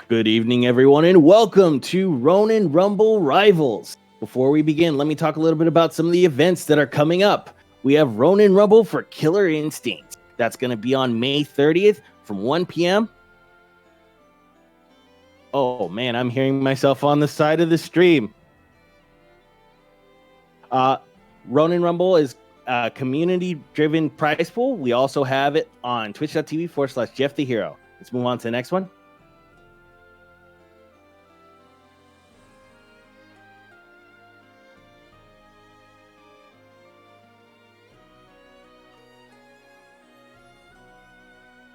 Good evening, everyone, and welcome to Ronin Rumble Rivals. Before we begin, let me talk a little bit about some of the events that are coming up. We have Ronin Rumble for Killer Instinct. That's going to be on May 30th from 1 p.m. Oh, man, I'm hearing myself on the side of the stream. Ronin Rumble is a community-driven prize pool. We also have it on twitch.tv/Jeff the Hero. Let's move on to the next one.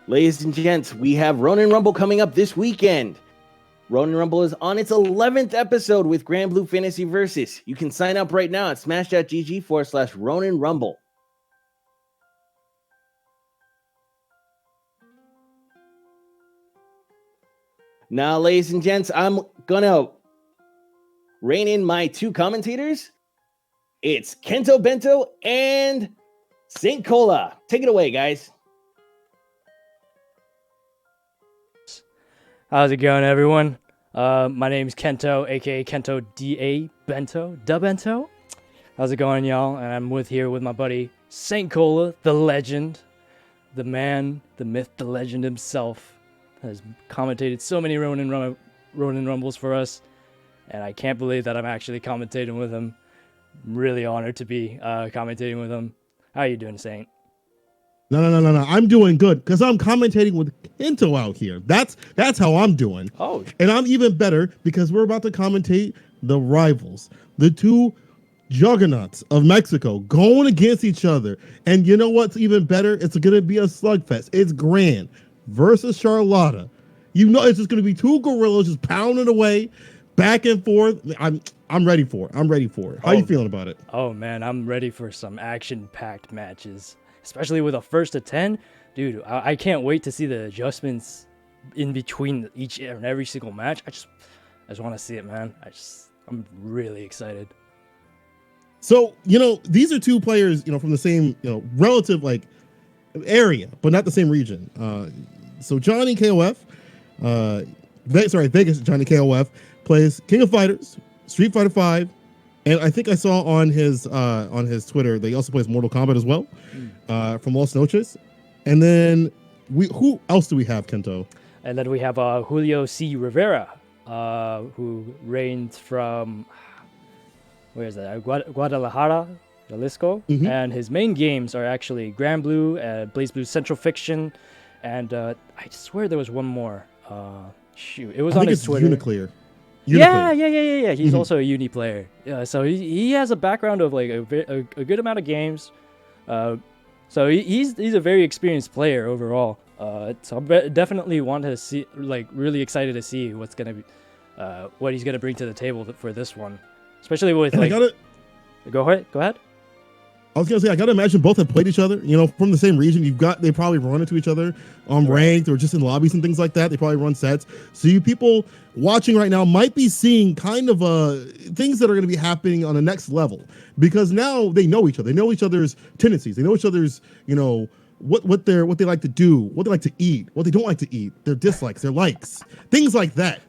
Ladies and gents, we have Ronin Rumble coming up this weekend. Ronin Rumble is on its 11th episode with Grand Blue Fantasy Versus. You can sign up right now at smash.gg/Ronin Rumble. Now, ladies and gents, I'm gonna rein in my two commentators. It's Kento Bento and Saint Cola. Take it away, guys. How's it going, everyone? My name's Kento, aka Kento D.A. Bento, Da Bento. How's it going, y'all? And I'm here with my buddy Saint Cola, the legend, the man, the myth, the legend himself. Has commentated so many Ronin Rumbles for us, and I can't believe that I'm actually commentating with him. I'm really honored to be commentating with him. How are you doing, Saint? No. I'm doing good because I'm commentating with Kento out here. That's how I'm doing. Oh. And I'm even better because we're about to commentate the rivals, the two juggernauts of Mexico going against each other. And you know what's even better? It's going to be a slugfest. It's Gran versus Charlotta. You know, it's just going to be two gorillas just pounding away, back and forth. I'm ready for it. How you feeling about it? Oh man, I'm ready for some action-packed matches. Especially with a first to 10, dude, I can't wait to see the adjustments in between each and every single match. I just want to see it, man. I'm really excited. So, these are two players, from the same, relative area, but not the same region. So Johny KOF, Vegas Johny KOF plays King of Fighters, Street Fighter 5. And I think I saw on his Twitter that he also plays Mortal Kombat as well, from Los Noches. And then who else do we have, Kento? And then we have JulioCRivera, who reigns from where is that? Guadalajara, Jalisco. Mm-hmm. And his main games are actually Grand Blue, Blaze Blue Central Fiction, and I swear there was one more. It was on his Twitter. Uniclear. Yeah. He's also a uni player. So he has a background of like a good amount of games. So he's a very experienced player overall. So I definitely want to see, really excited to see what's gonna be, what he's gonna bring to the table for this one, especially with Go ahead. I was gonna say, I gotta imagine both have played each other, from the same region. They probably run into each other on ranked or just in lobbies and things like that. They probably run sets. So you people watching right now might be seeing kind of things that are gonna be happening on the next level, because now they know each other. They know each other's tendencies. They know each other's, what they like to do, what they like to eat, what they don't like to eat, their dislikes, their likes, things like that.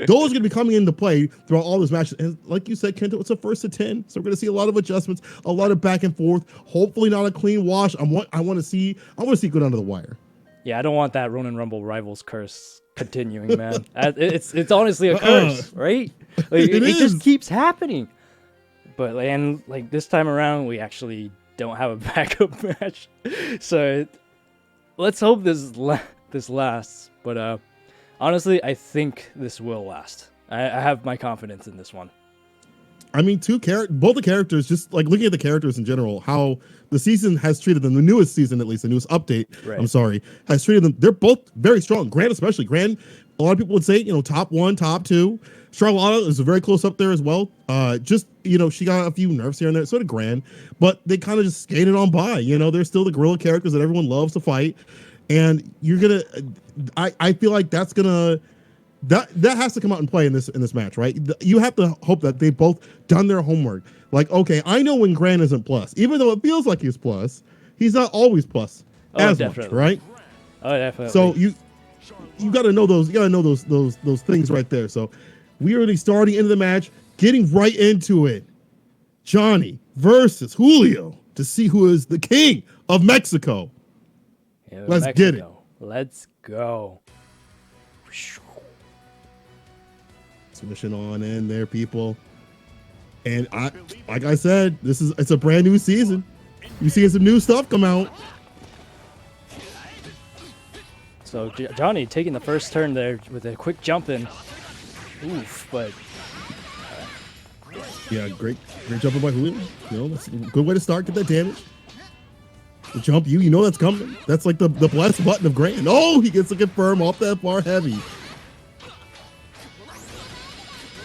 Those are going to be coming into play throughout all these matches. And like you said, Kento, it's a first to 10. So we're going to see a lot of adjustments, a lot of back and forth. Hopefully not a clean wash. I want to see it go down to the wire. Yeah, I don't want that Ronin Rumble Rivals curse continuing, man. It's honestly a curse, right? It just keeps happening. But this time around, we actually don't have a backup match. So let's hope this lasts. But honestly, I think this will last. I have my confidence in this one. I mean, both the characters, just looking at the characters in general, how the season has treated them, the newest season at least, the newest update, right. Has treated them. They're both very strong. Gran especially. Gran, a lot of people would say, top 1, top 2. Charlotta is very close up there as well. She got a few nerfs here and there, so did Gran, but they kind of just skated on by. They're still the guerrilla characters that everyone loves to fight. And I feel like that has to come out and play in this match, right? You have to hope that they've both done their homework. Okay, I know when Gran isn't plus, even though it feels like he's plus, he's not always plus as definitely. much, right? Oh, definitely. So you got to know those. You got to know those things right there. So we already starting into the match, getting right into it. Johny versus Julio to see who is the king of Mexico. Yeah, Let's get it. Let's go. Submission on in there, people. And like I said, it's a brand new season. You're seeing some new stuff come out. So Johny taking the first turn there with a quick jump in. Oof, but yeah, great jumping by Julio. You know, that's a good way to start. Get that damage. The jump, you know that's coming. That's like the blessed button of Grand. Oh, he gets to confirm off that bar heavy.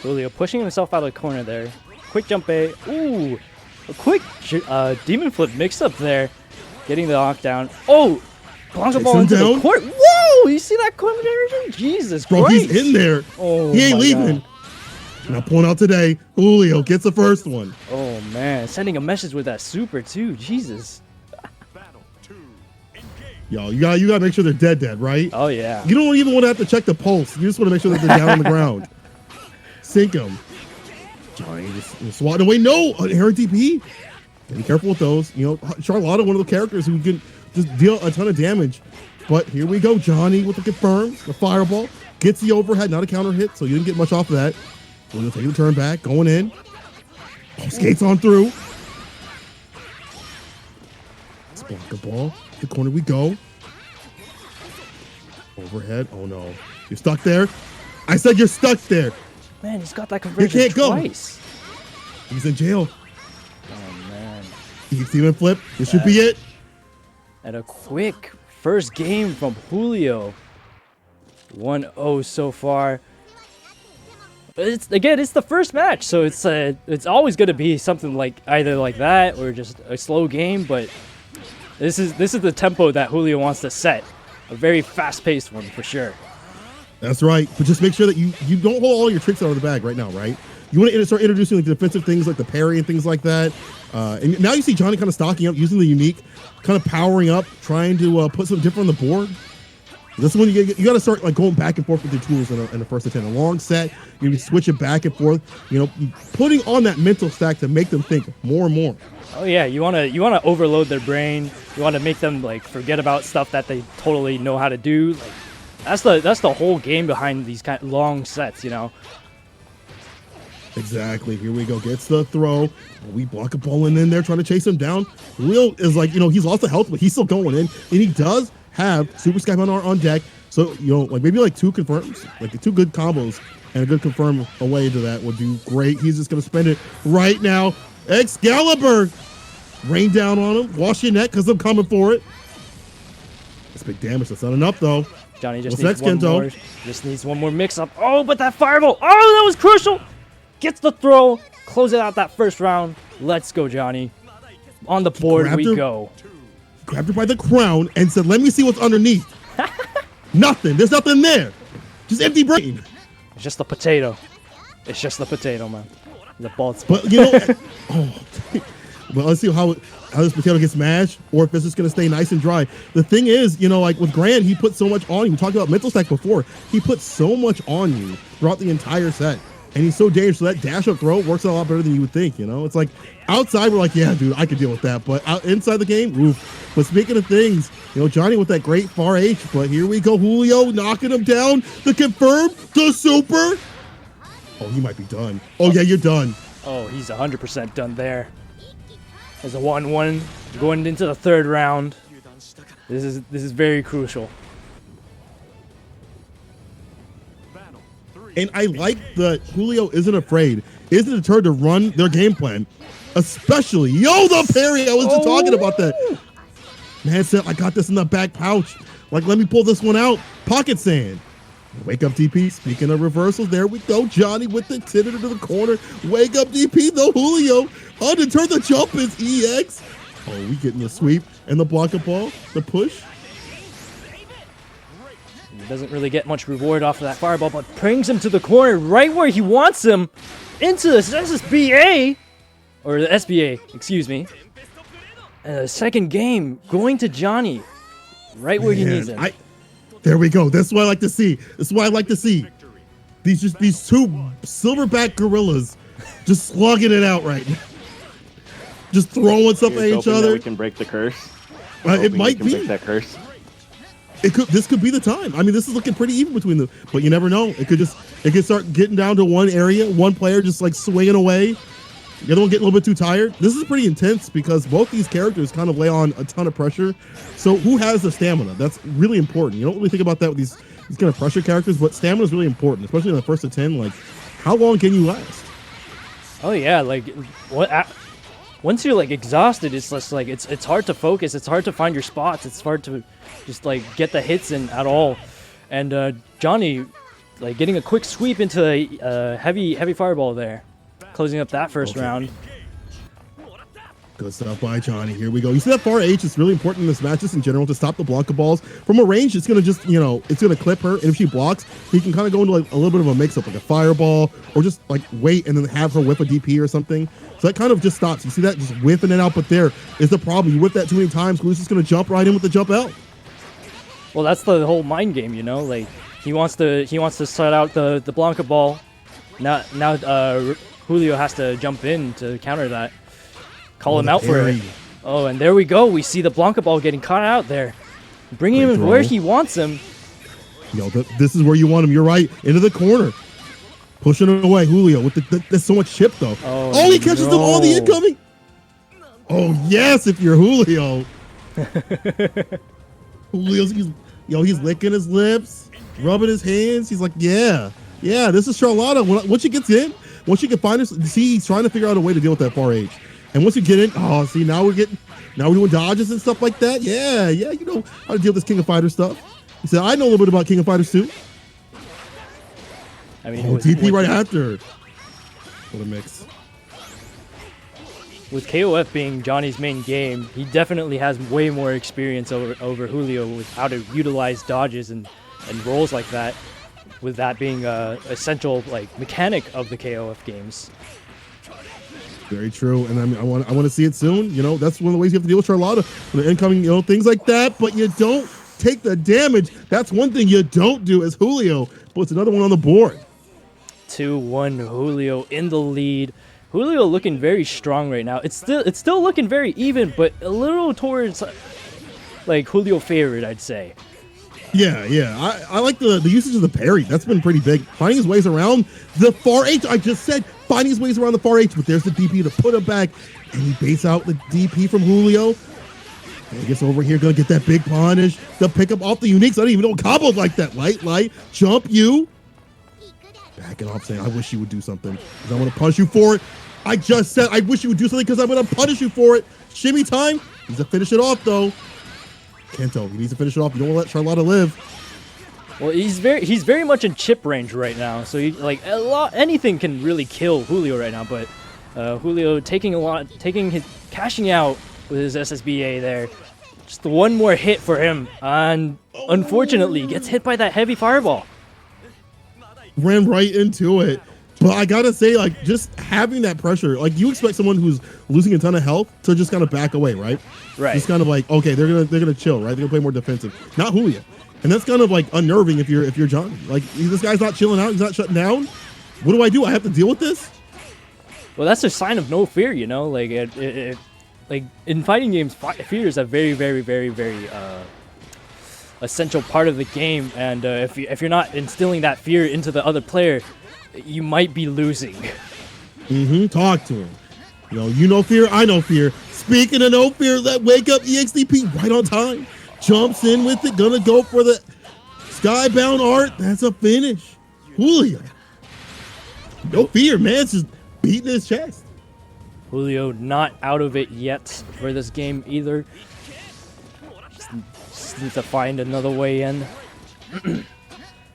Julio pushing himself out of the corner there. Quick jump A. Ooh, a quick demon flip mix up there. Getting the knockdown. Oh, Blanca ball into the court. Whoa, you see that conversion? Jesus Bro, Christ. he's in there. Oh, he ain't leaving. God. Now point out today, Julio gets the first one. Oh, man. Sending a message with that super, too. Jesus. Yo, you gotta make sure they're dead, right? Oh, yeah. You don't even want to have to check the pulse. You just want to make sure that they're down on the ground. Sink them. Johny just swatting away. No, Aaron DP. Be careful with those. You know, Charlotta, one of the characters who can just deal a ton of damage. But here we go. Johny with the confirm, the fireball. Gets the overhead, not a counter hit, so you didn't get much off of that. We're going to take the turn back, going in. Oh, skates on through. Let's block the ball. The corner we go. Overhead. Oh, no. You're stuck there. I said you're stuck there. Man, he's got that conversion can't go. twice. He's in jail. Oh, man. Deep demon flip. This should be it. And a quick first game from Julio. 1-0 so far. It's the first match, so it's always going to be something like either like that or just a slow game. But this is the tempo that Julio wants to set. A very fast-paced one for sure. That's right. But just make sure that you don't hold all your tricks out of the bag right now, right? You want to start introducing like defensive things like the parry and things like that. And now you see Johny kind of stocking up, using the unique, kind of powering up, trying to put something different on the board. This one you got to start like going back and forth with your tools in the first attempt. A long set, you switch it back and forth. You know, putting on that mental stack to make them think more and more. Oh yeah, you wanna overload their brain. You want to make them like forget about stuff that they totally know how to do. Like, that's the whole game behind these kind of long sets, you know. Exactly. Here we go. Gets the throw. We block a ball in there, trying to chase him down. Will is like, you know, he's lost the health, but he's still going in, and he does have Super Skybound on deck. So, you know, like maybe like two confirms, like the two good combos and a good confirm away to that would do great. He's just going to spend it right now. Excalibur! Rain down on him. Wash your neck because I'm coming for it. That's big damage. That's not enough, though. Johny just What's needs one next, Kento? more. Just needs one more mix-up. Oh, but that fireball. Oh, that was crucial. Gets the throw. Close it out that first round. Let's go, Johny. On the board we go. Grabbed her by the crown and said, let me see what's underneath. Nothing. There's nothing there. Just empty brain. It's just the potato. It's just the potato, man. The bald spot. But, you know, well, let's see how this potato gets mashed or if it's just going to stay nice and dry. The thing is, you know, like with Grand, he put so much on you. We talked about mental stack before. He put so much on you throughout the entire set. And he's so dangerous. So that dash up throw works a lot better than you would think, you know? It's like outside, we're like, yeah, dude, I could deal with that. But inside the game, oof. But speaking of things, you know, Johny with that great far H. But here we go. Julio knocking him down. The confirm, the super. Oh, he might be done. Oh, yeah, you're done. Oh, he's 100% done there. There's a 1-1 going into the third round. This is very crucial. And I like that Julio isn't afraid, isn't deterred to run their game plan, especially, the parry. I was just talking about that. Man said, I got this in the back pouch. Like, let me pull this one out. Pocket sand. Wake up, DP. Speaking of reversals, there we go. Johny with the tenor to the corner. Wake up, DP, though, Julio. Undeterred, the jump is EX. Oh, we getting the sweep and the block of ball, the push. He doesn't really get much reward off of that fireball, but brings him to the corner right where he wants him, into the SSBA, or the SBA, excuse me. And the second game going to Johny, right where he needs him. There we go. That's what I like to see. That's what I like to see. These two silverback gorillas just slugging it out right now. Just throwing stuff at each other. We can break the curse. It might be. Break that curse. This could be the time. I mean, this is looking pretty even between them, but you never know. It could start getting down to one area, one player just like swinging away, the other one getting a little bit too tired. This is pretty intense because both these characters kind of lay on a ton of pressure. So who has the stamina? That's really important. You don't really think about that with these kind of pressure characters, but stamina is really important, especially in the first of 10. Like, how long can you last? Oh yeah, like once you're like exhausted, it's just like it's hard to focus. It's hard to find your spots. It's hard to just like get the hits in at all. And Johny, like getting a quick sweep into a heavy fireball there, closing up that first round. Good stuff by Johny. Here we go. You see that far H is really important in this match just in general to stop the Blanca balls. From a range, it's going to just, it's going to clip her. And if she blocks, he can kind of go into like a little bit of a mix-up, like a fireball, or just like wait and then have her whip a DP or something. So that kind of just stops. You see that? Just whipping it out. But there is the problem. You whip that too many times, Lucy's going to jump right in with the jump out. Well, that's the whole mind game, Like he wants to set out the Blanca ball. Now Julio has to jump in to counter that. Call him out for it. Oh, and there we go. We see the Blanca ball getting caught out there. Bringing him where he wants him. This is where you want him. You're right. Into the corner. Pushing it away. Julio with there's so much chip, though. Oh, he catches them all the incoming. Oh, yes, if you're Julio. He's licking his lips, rubbing his hands. He's like, yeah, this is Charlotta. Once she gets in, once she can find us, see, he's trying to figure out a way to deal with that far H. And once you get in, see, now we're doing dodges and stuff like that. Yeah, you know how to deal with this King of Fighters stuff. He said, I know a little bit about King of Fighters too. I mean, DP right after. What a mix. With KOF being Johnny's main game, he definitely has way more experience over Julio with how to utilize dodges and rolls like that, with that being a essential like mechanic of the KOF games. Very true, and I mean, I want to see it soon. That's one of the ways you have to deal with Charlotta, the incoming, things like that. But you don't take the damage. That's one thing you don't do as Julio puts another one on the board. 2-1 Julio in the lead. Julio looking very strong right now. It's still looking very even, but a little towards like Julio favored, I'd say. Yeah. I like the usage of the parry. That's been pretty big. Finding his ways around the far H. I just said finding his ways around the far H, but there's the DP to put him back, and he baits out the DP from Julio. And he gets over here, gonna get that big punish. The pickup off the uniques. I don't even know combos like that. Light, jump you. Backing off, saying, I wish you would do something, because I'm gonna punish you for it. I just said I wish you would do something because I'm gonna punish you for it. Shimmy time. He needs to finish it off though. Kento, he needs to finish it off. You don't want to let Charlotta live. Well, he's very much in chip range right now, so anything can really kill Julio right now. But Julio cashing out with his SSBA there. Just one more hit for him, and unfortunately gets hit by that heavy fireball. Ran right into it. But I gotta say, like, just having that pressure, like, you expect someone who's losing a ton of health to just kind of back away, right? Right. Just kind of like, okay, they're gonna chill, right? They're gonna play more defensive. Not Julio, and that's kind of like unnerving if you're Johny. Like, this guy's not chilling out. He's not shutting down. What do? I have to deal with this? Well, that's a sign of no fear, Like, like in fighting games, fear is a very, very, very, very essential part of the game. And if you're not instilling that fear into the other player, you might be losing. Talk to him. You know fear, I know fear. Speaking of no fear, let wake up EXDP right on time. Jumps in with it, gonna go for the skybound art. That's a finish. Julio. No fear, man. It's just beating his chest. Julio not out of it yet for this game either. Just needs to find another way in.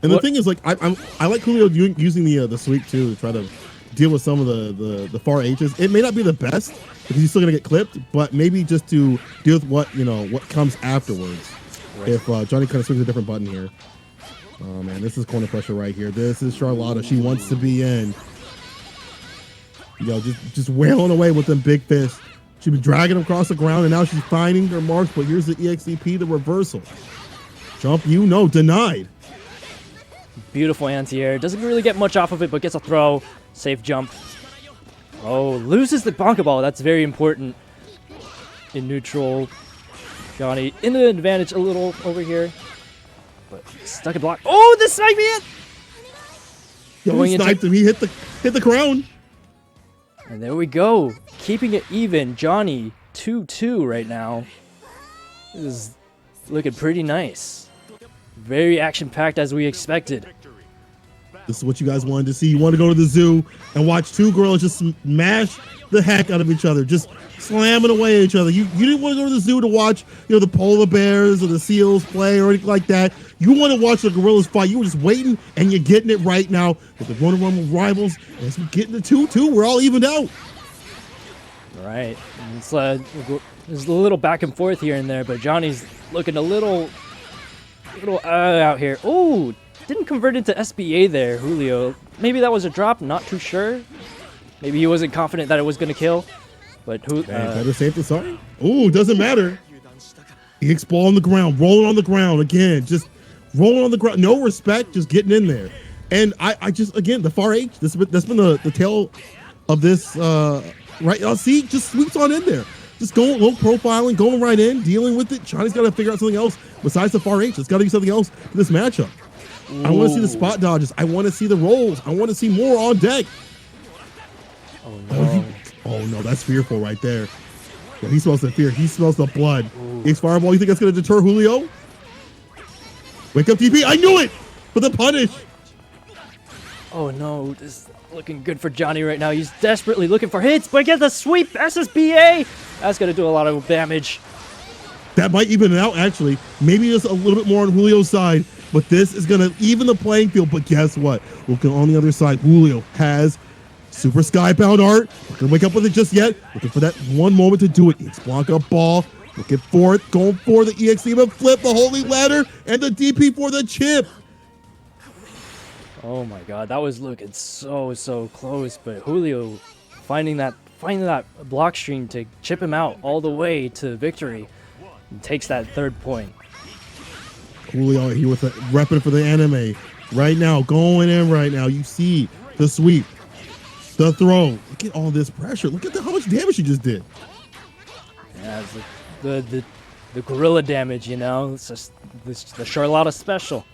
And the thing is, like, I like Julio using the sweep too to try to deal with some of the far H's. It may not be the best because he's still gonna get clipped, but maybe just to deal with what comes afterwards. Right. If Johny kind of swings a different button here. Oh man, this is corner pressure right here. This is Charlotta. She wants to be in. Just wailing away with them big fists. She's been dragging him across the ground, and now she's finding her marks. But here's the EXDP, the reversal. Jump, denied. Beautiful anti-air. Doesn't really get much off of it, but gets a throw. Safe jump. Oh, loses the bonka ball. That's very important in neutral. Johny in the advantage a little over here. But stuck in block. Oh, this might be it! Yo, he sniped him. He hit the crown. And there we go. Keeping it even. Johny 2-2 right now. This is looking pretty nice. Very action-packed as we expected. This is what you guys wanted to see. You want to go to the zoo and watch two girls just smash the heck out of each other, just slamming away at each other. You didn't want to go to the zoo to watch, the polar bears or the seals play or anything like that. You want to watch the gorillas fight. You were just waiting, and you're getting it right now with the Ronin Rumble Rivals. As we get into 2-2, we're all evened out. Right. There's a little back and forth here and there, but Johnny's looking a little out here. Oh, didn't convert into SBA there, Julio. Maybe that was a drop, not too sure. Maybe he wasn't confident that it was going to kill. But better safe than sorry. Oh, doesn't matter. EX ball on the ground, rolling on the ground again, just rolling on the ground. No respect, just getting in there. And I just, again, the far H, that's been the tail of this, right? See, just sweeps on in there. Just going low profiling, going right in, dealing with it. Johnny's got to figure out something else besides the far H. There's got to be something else for this matchup. Ooh. I want to see the spot dodges. I want to see the rolls. I want to see more on deck. Oh, no. Oh, no, that's fearful right there. Yeah, he smells the fear. He smells the blood. EX Fireball, you think that's going to deter Julio? Wake up, TP. I knew it! For the punish. Oh, no. This is looking good for Johny right now. He's desperately looking for hits, but get the sweep SSBA. That's going to do a lot of damage. That might even it out, actually. Maybe just a little bit more on Julio's side, but this is going to even the playing field. But guess what? Looking on the other side, Julio has Super Skybound art. Not going to wake up with it just yet. Looking for that one moment to do it. EX Blanca ball. Looking for it. Going for the EX Demon flip, the Holy Ladder, and the DP for the chip. Oh my god, that was looking so close, but Julio finding that block stream to chip him out all the way to victory and takes that third point. Julio here with repping for the anime right now, going in right now. You see the sweep, the throw. Look at all this pressure. Look at how much damage he just did. Yeah, it's the gorilla damage, It's just the Charlotta special.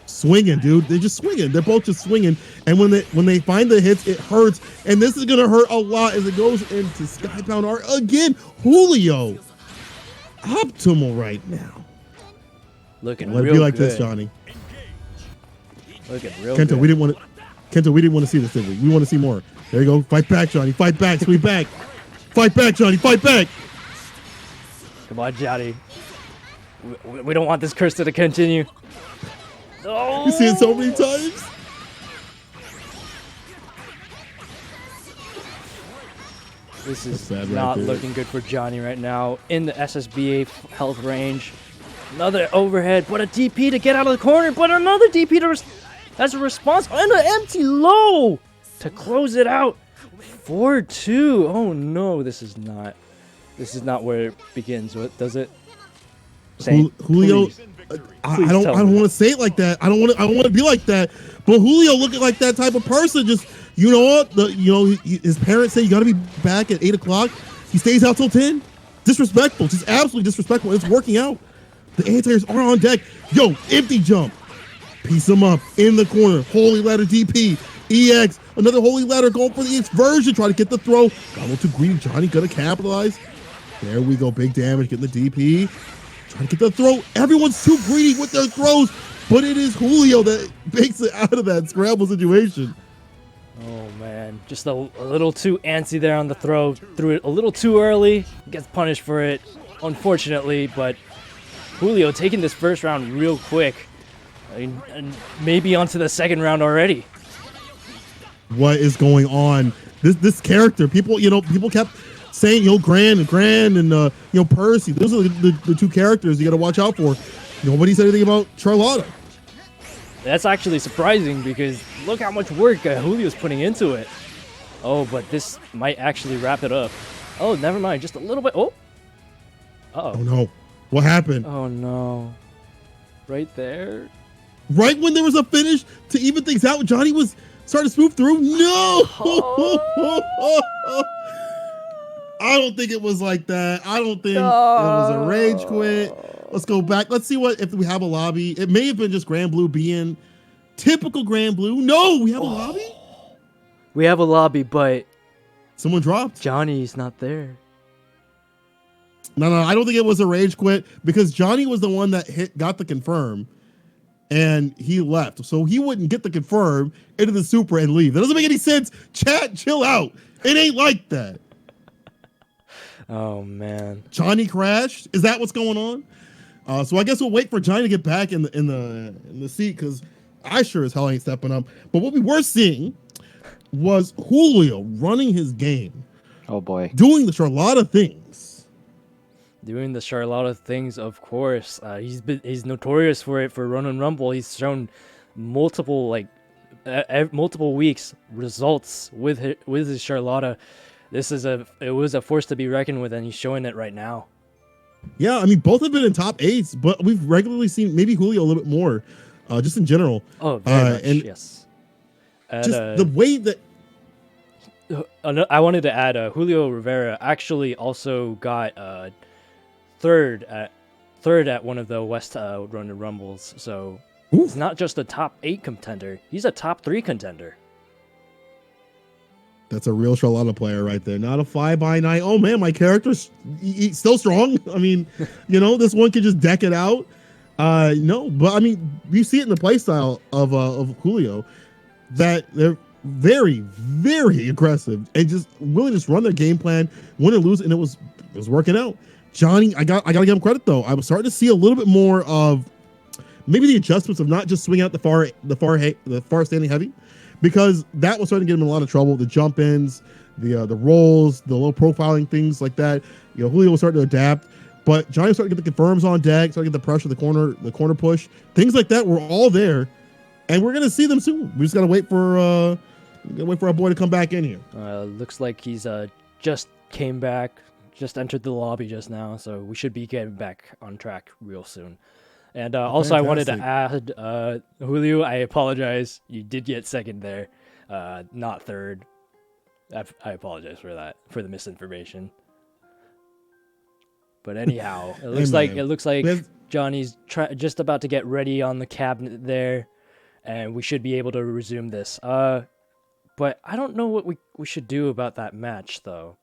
Swinging, dude. They're just swinging. They're both just swinging. And when they find the hits, it hurts. And this is going to hurt a lot as it goes into Skybound art again. Julio, optimal right now. Looking Let real it be like good. this, Johnny. Looking real Kento, good. we didn't want to see this, did we? We want to see more. There you go. Fight back, Johnny. Fight back. Sweep back. Fight back, Johnny. Fight back. Come on, Johnny. We don't want this curse to continue. Oh! You see it so many times. This is not looking good for Johnny right now. In the SSBA health range. Another overhead, but a DP to get out of the corner, but another DP as a response, and an empty low to close it out. 4-2. Oh no, this is not where it begins. What does it? Julio, please. I don't want to say it like that. I don't want to be like that. But Julio looking like that type of person. Just what? His parents say you got to be back at 8 o'clock. He stays out till 10. Disrespectful. Just absolutely disrespectful. It's working out. The anti-airs are on deck. Yo, empty jump. Piece him up in the corner. Holy Ladder DP. EX. Another Holy Ladder going for the EX version. Try to get the throw. Got a little too greedy. Johnny gonna capitalize. There we go. Big damage. Getting the DP. Trying to get the throw. Everyone's too greedy with their throws, but it is Julio that makes it out of that scramble situation. Oh man, just a little too antsy there on the throw. Threw it a little too early. Gets punished for it, unfortunately. But Julio taking this first round real quick. And maybe onto the second round already. What is going on? This character, people kept saying, Grand and Percy. Those are the two characters you got to watch out for. Nobody said anything about Charlotta. That's actually surprising because look how much work Julio's putting into it. Oh, but this might actually wrap it up. Oh, never mind. Just a little bit. Oh. Uh-oh. Oh, no. What happened? Oh, no. right there. Right when there was a finish to even things out, Johny was starting to smooth through. No! I don't think it was like that. I don't think it was a rage quit. Let's go back. Let's see if we have a lobby. It may have been just Grand Blue being typical Grand Blue. No, we have a lobby? We have a lobby, but someone dropped. Johnny's not there. No, I don't think it was a rage quit because Johny was the one that got the confirm and he left. So he wouldn't get the confirm into the super and leave. That doesn't make any sense. Chat, chill out. It ain't like that. Oh man, Johny crashed. Is that what's going on? So I guess we'll wait for Johny to get back in the seat because I sure as hell ain't stepping up. But what we were seeing was Julio running his game. Oh boy, doing the Charlotta things. Doing the Charlotta things, of course. He's notorious for it for Ronin Rumble. He's shown multiple multiple weeks results with his Charlotta. It was a force to be reckoned with, and he's showing it right now. Yeah, I mean, both have been in top 8s, but we've regularly seen maybe Julio a little bit more, just in general. Oh, very much, and yes. Just the way that... I wanted to add, JulioCRivera actually also got third at one of the West Ronin Rumbles, so he's not just a top 8 contender, he's a top 3 contender. That's a real Charlotta player right there. Not a fly-by-night. Oh, man, my character's still strong. I mean, this one could just deck it out. No, but I mean, you see it in the playstyle of Julio that they're very, very aggressive and just willing to just run their game plan, win or lose, and it was working out. Johny, I gotta give him credit though. I was starting to see a little bit more of maybe the adjustments of not just swinging out the far standing heavy, because that was starting to get him in a lot of trouble. The jump ins, the rolls, the low profiling, things like that. Julio was starting to adapt, but Johny was starting to get the confirms on deck, starting to get the pressure, the corner push, things like that were all there, and we're gonna see them soon. We just gotta wait for our boy to come back in here. Looks like he's just came back, just entered the lobby just now, so we should be getting back on track real soon. And also, I wanted to add, Julio, I apologize. You did get second there, not third. I apologize for that, for the misinformation. But anyhow, it looks like Johnny's just about to get ready on the cabinet there, and we should be able to resume this. But I don't know what we should do about that match, though.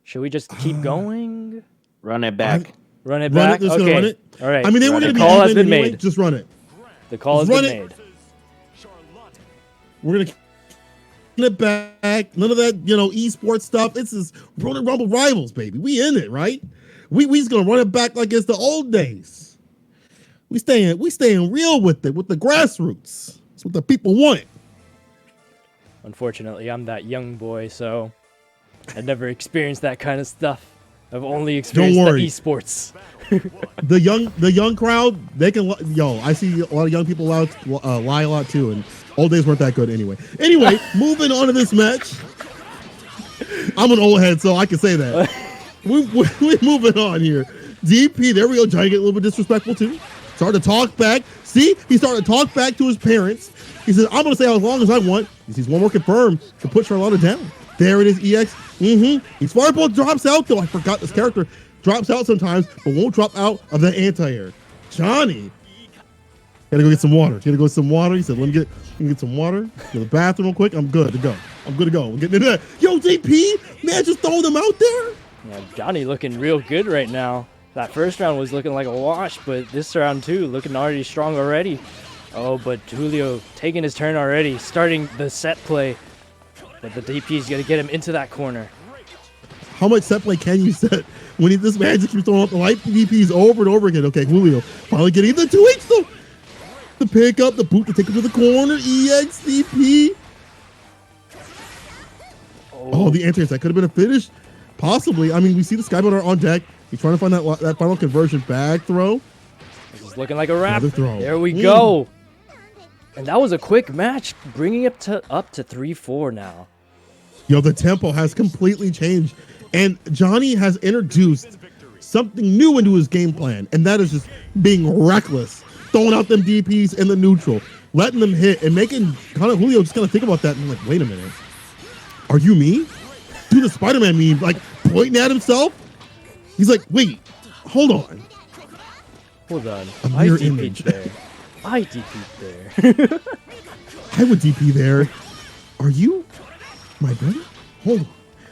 Should we just keep going? Run it back. Run it back? Okay. Run it. All right. I mean, they were going to be call has been anyway. made. Just run it. The call has been made. We're going to run it back. None of that, esports stuff. This is Ronin Rumble Rivals, baby. We in it, right? We just going to run it back like it's the old days. We staying real with it, with the grassroots. That's what the people want. Unfortunately, I'm that young boy, so I've never experienced that kind of stuff. I've only experienced the esports. the young crowd, they can. I see a lot of young people lie a lot too, and old days weren't that good anyway. Anyway, moving on to this match. I'm an old head, so I can say that. We're moving on here. DP, there we go. Trying to get a little bit disrespectful too. Started to talk back. See, he started to talk back to his parents. He says, "I'm going to stay as long as I want." He sees one more confirm to put Charlotta down. There it is, EX. His fireball drops out, though. I forgot this character drops out sometimes, but won't drop out of the anti-air. Johny. Gotta go get some water. He said, let me get some water. Go to the bathroom real quick. I'm good to go. We're getting into that. Yo, DP, man, just throwing them out there. Yeah, Johny looking real good right now. That first round was looking like a wash, but this round too, looking already strong already. Oh, but Julio taking his turn already, starting the set play. But the DP's going to get him into that corner. How much set play can you set when this man just keeps throwing out the light DPs over and over again? Okay, Julio finally getting the 2H though. The pick up, the boot to take him to the corner. EX, DP. Oh, the anti-air. That could have been a finish. Possibly. I mean, we see the Skybound on deck. He's trying to find that final conversion back throw. This is looking like a wrap. There we go. go. And that was a quick match, bringing it up to 3-4 now. Yo, the tempo has completely changed. And Johny has introduced something new into his game plan, and that is just being reckless, throwing out them DPs in the neutral, letting them hit, and making kind of Julio just kind of think about that and like, wait a minute, are you me? Do the Spider-Man meme, like pointing at himself. He's like, wait, hold on. Hold on. A I mirror DP'd image. there. I DP'd there. I would DP there. Are you my brother? Hold on.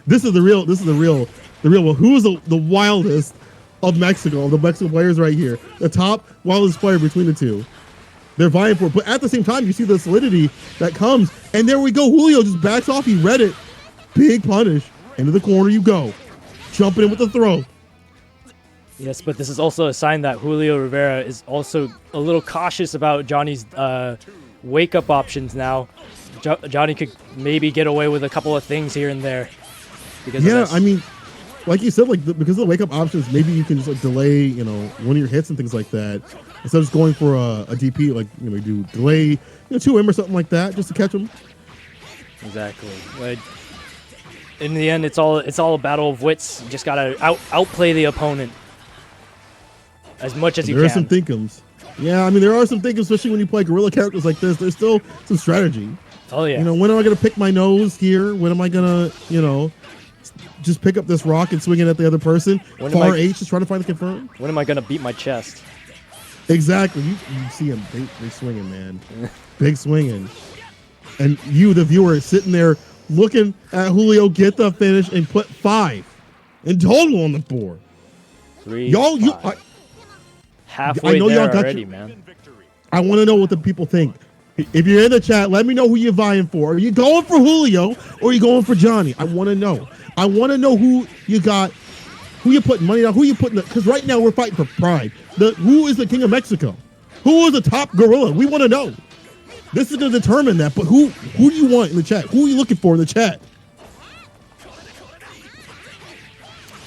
This is the real one. Who is the wildest of Mexico, of the Mexican players right here? The top wildest player between the two. They're vying for it. But at the same time, you see the solidity that comes. And there we go. Julio just backs off. He read it. Big punish. Into the corner you go. Jumping in with the throw. Yes, but this is also a sign that JulioCRivera is also a little cautious about Johnny's wake-up options now. Johny could maybe get away with a couple of things here and there. Yeah, I mean, like you said, like because of the wake-up options, maybe you can just like delay, you know, one of your hits and things like that. Instead of just going for a DP, like, you know, do delay, you know, 2M or something like that, just to catch them. Exactly. Like, in the end, it's all a battle of wits. You just gotta outplay the opponent as much as you can. There are some thinkums. Yeah, I mean, there are some thinkums, especially when you play guerrilla characters like this. There's still some strategy. Oh yeah. You know, when am I gonna pick my nose here? When am I gonna, you know, just pick up this rock and swing it at the other person? Far H is trying to find the confirm. When am I gonna beat my chest? Exactly. You see them, they swinging, man. Big swinging. And you, the viewer, sitting there looking at Julio get the finish and put 5 in total on the board. 3, Y'all, 5. Halfway I know there y'all got already, you. man. I want to know what the people think. If you're in the chat, let me know who you're vying for. Are you going for Julio or are you going for Johny? I want to know. I want to know who you got, who you putting money on, who you putting, because right now we're fighting for pride. Who is the king of Mexico? Who is the top gorilla? We want to know. This is going to determine that, but who do you want in the chat? Who are you looking for in the chat?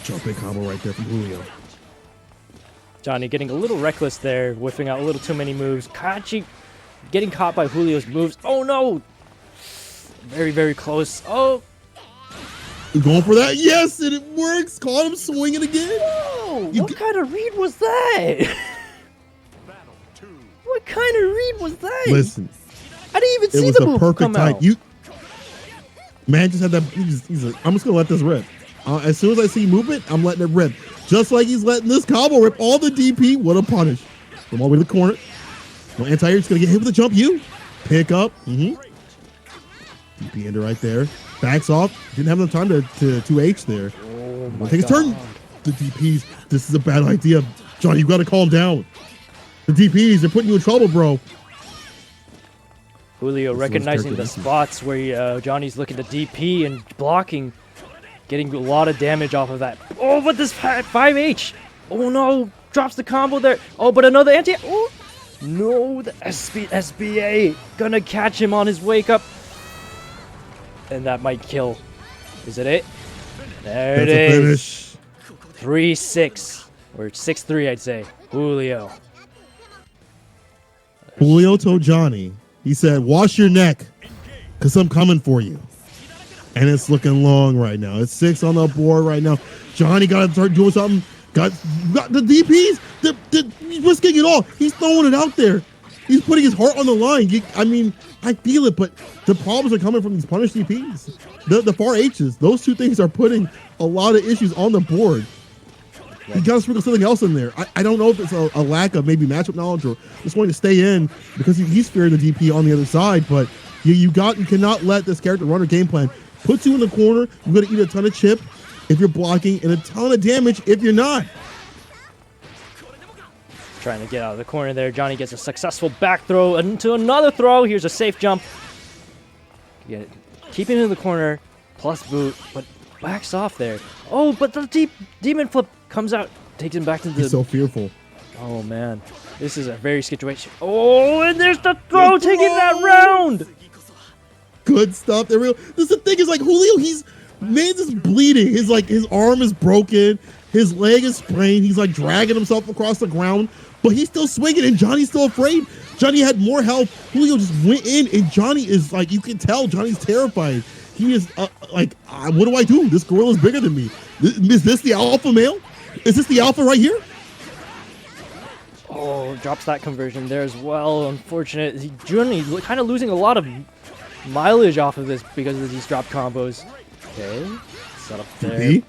Jumping combo right there from Julio. Johny getting a little reckless there, whiffing out a little too many moves. Kachi getting caught by Julio's moves. Oh no! Very, very close. Oh! You going for that? Yes, and it works. Caught him swinging again. Whoa! What kind of read was that? What kind of read was that? Listen, I didn't even it see was the a move perfect come time. out. Man just had that. He's like, I'm just gonna let this rip. As soon as I see movement, I'm letting it rip. Just like he's letting this combo rip. All the DP, what a punish. From all the way to the corner. No anti-air, just gonna get hit with a jump. You pick up. DP ender right there. Backs off. Didn't have enough time to 2H there. Oh my Take his turn. The DPs. This is a bad idea. Johny, you gotta calm down. The DPs, they're putting you in trouble, bro. Julio recognizing the spots where Johnny's looking to DP and blocking, getting a lot of damage off of that. Oh, but this 5H. Oh no, drops the combo there. Oh, but another anti. Oh, no, the SBA gonna catch him on his wake up. And that might kill. Is it it? There it is. 3-6. Or 6-3, I'd say. Julio. Julio told Johny, he said, wash your neck, because I'm coming for you. And it's looking long right now. It's 6 on the board right now. Johny got to start doing something. Got the DPs. He's risking it all. He's throwing it out there. He's putting his heart on the line. I mean, I feel it, but the problems are coming from these punished DPs. The far H's. Those two things are putting a lot of issues on the board. You got to sprinkle something else in there. I don't know if it's a lack of maybe matchup knowledge or just wanting to stay in because he's fearing the DP on the other side. But you cannot let this character run a game plan. Puts you in the corner. You got to eat a ton of chip if you're blocking and a ton of damage if you're not. Trying to get out of the corner there. Johny gets a successful back throw into another throw. Here's a safe jump. Keeping it in the corner, plus boot, but backs off there. Oh, but the demon flip comes out, takes him back to the... He's so fearful. Oh, man. This is a very situation. Oh, and there's the throw taking that round! Good stuff. The thing is, like, Julio, man's is bleeding. His arm is broken. His leg is sprained. He's, like, dragging himself across the ground. But he's still swinging, and Johnny's still afraid. Johny had more health. Julio just went in, and Johny is, like, you can tell Johnny's terrified. He is, what do I do? This gorilla's bigger than me. Is this the alpha male? Is this the alpha right here? Oh, drops that conversion there as well. Unfortunate. Johny kind of losing a lot of mileage off of this because of these drop combos. Okay, set up there. TP.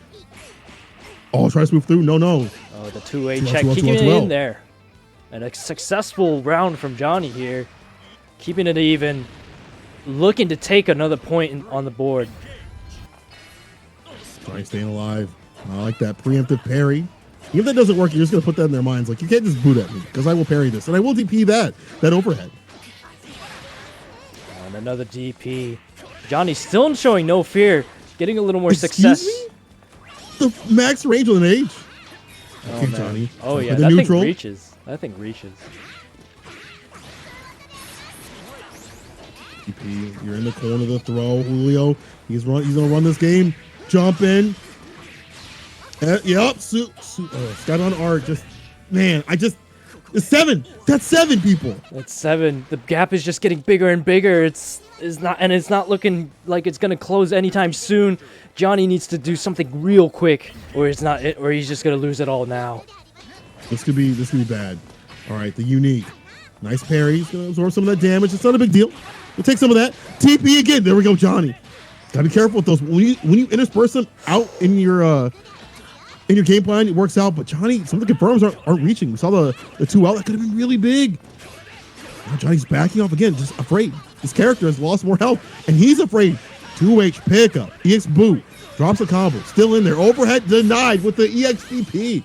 Oh, try to move through. No. Oh, the 2-way check, keeping it in there. And a successful round from Johny here. Keeping it even. Looking to take another point on the board. Trying staying alive. I like that preemptive parry. Even if that doesn't work, you're just going to put that in their minds. Like, you can't just boot at me because I will parry this. And I will DP that overhead. And another DP. Johny still showing no fear. Getting a little more success. Me? The max range on an age. Oh, Okay, man. Johny. Oh, yeah. The That neutral. thing reaches. That thing reaches. DP, you're in the corner of the throw. Julio, he's going to run this game. Jump in. Yep. Scott on art. It's 7. That's 7 people. That's 7. The gap is just getting bigger and bigger. It's not looking like it's gonna close anytime soon. Johny needs to do something real quick, or he's just gonna lose it all now. This could be bad. All right, the unique. Nice parry. He's gonna absorb some of that damage. It's not a big deal. We'll take some of that. TP again. There we go, Johny. Gotta be careful with those. When you intersperse them out in your game plan, it works out. But Johny, some of the confirms aren't reaching. We saw the 2 out. That could have been really big. Now Johnny's backing off again, just afraid. His character has lost more health, and he's afraid. 2H pickup. EX boot. Drops a combo. Still in there. Overhead denied with the EXDP.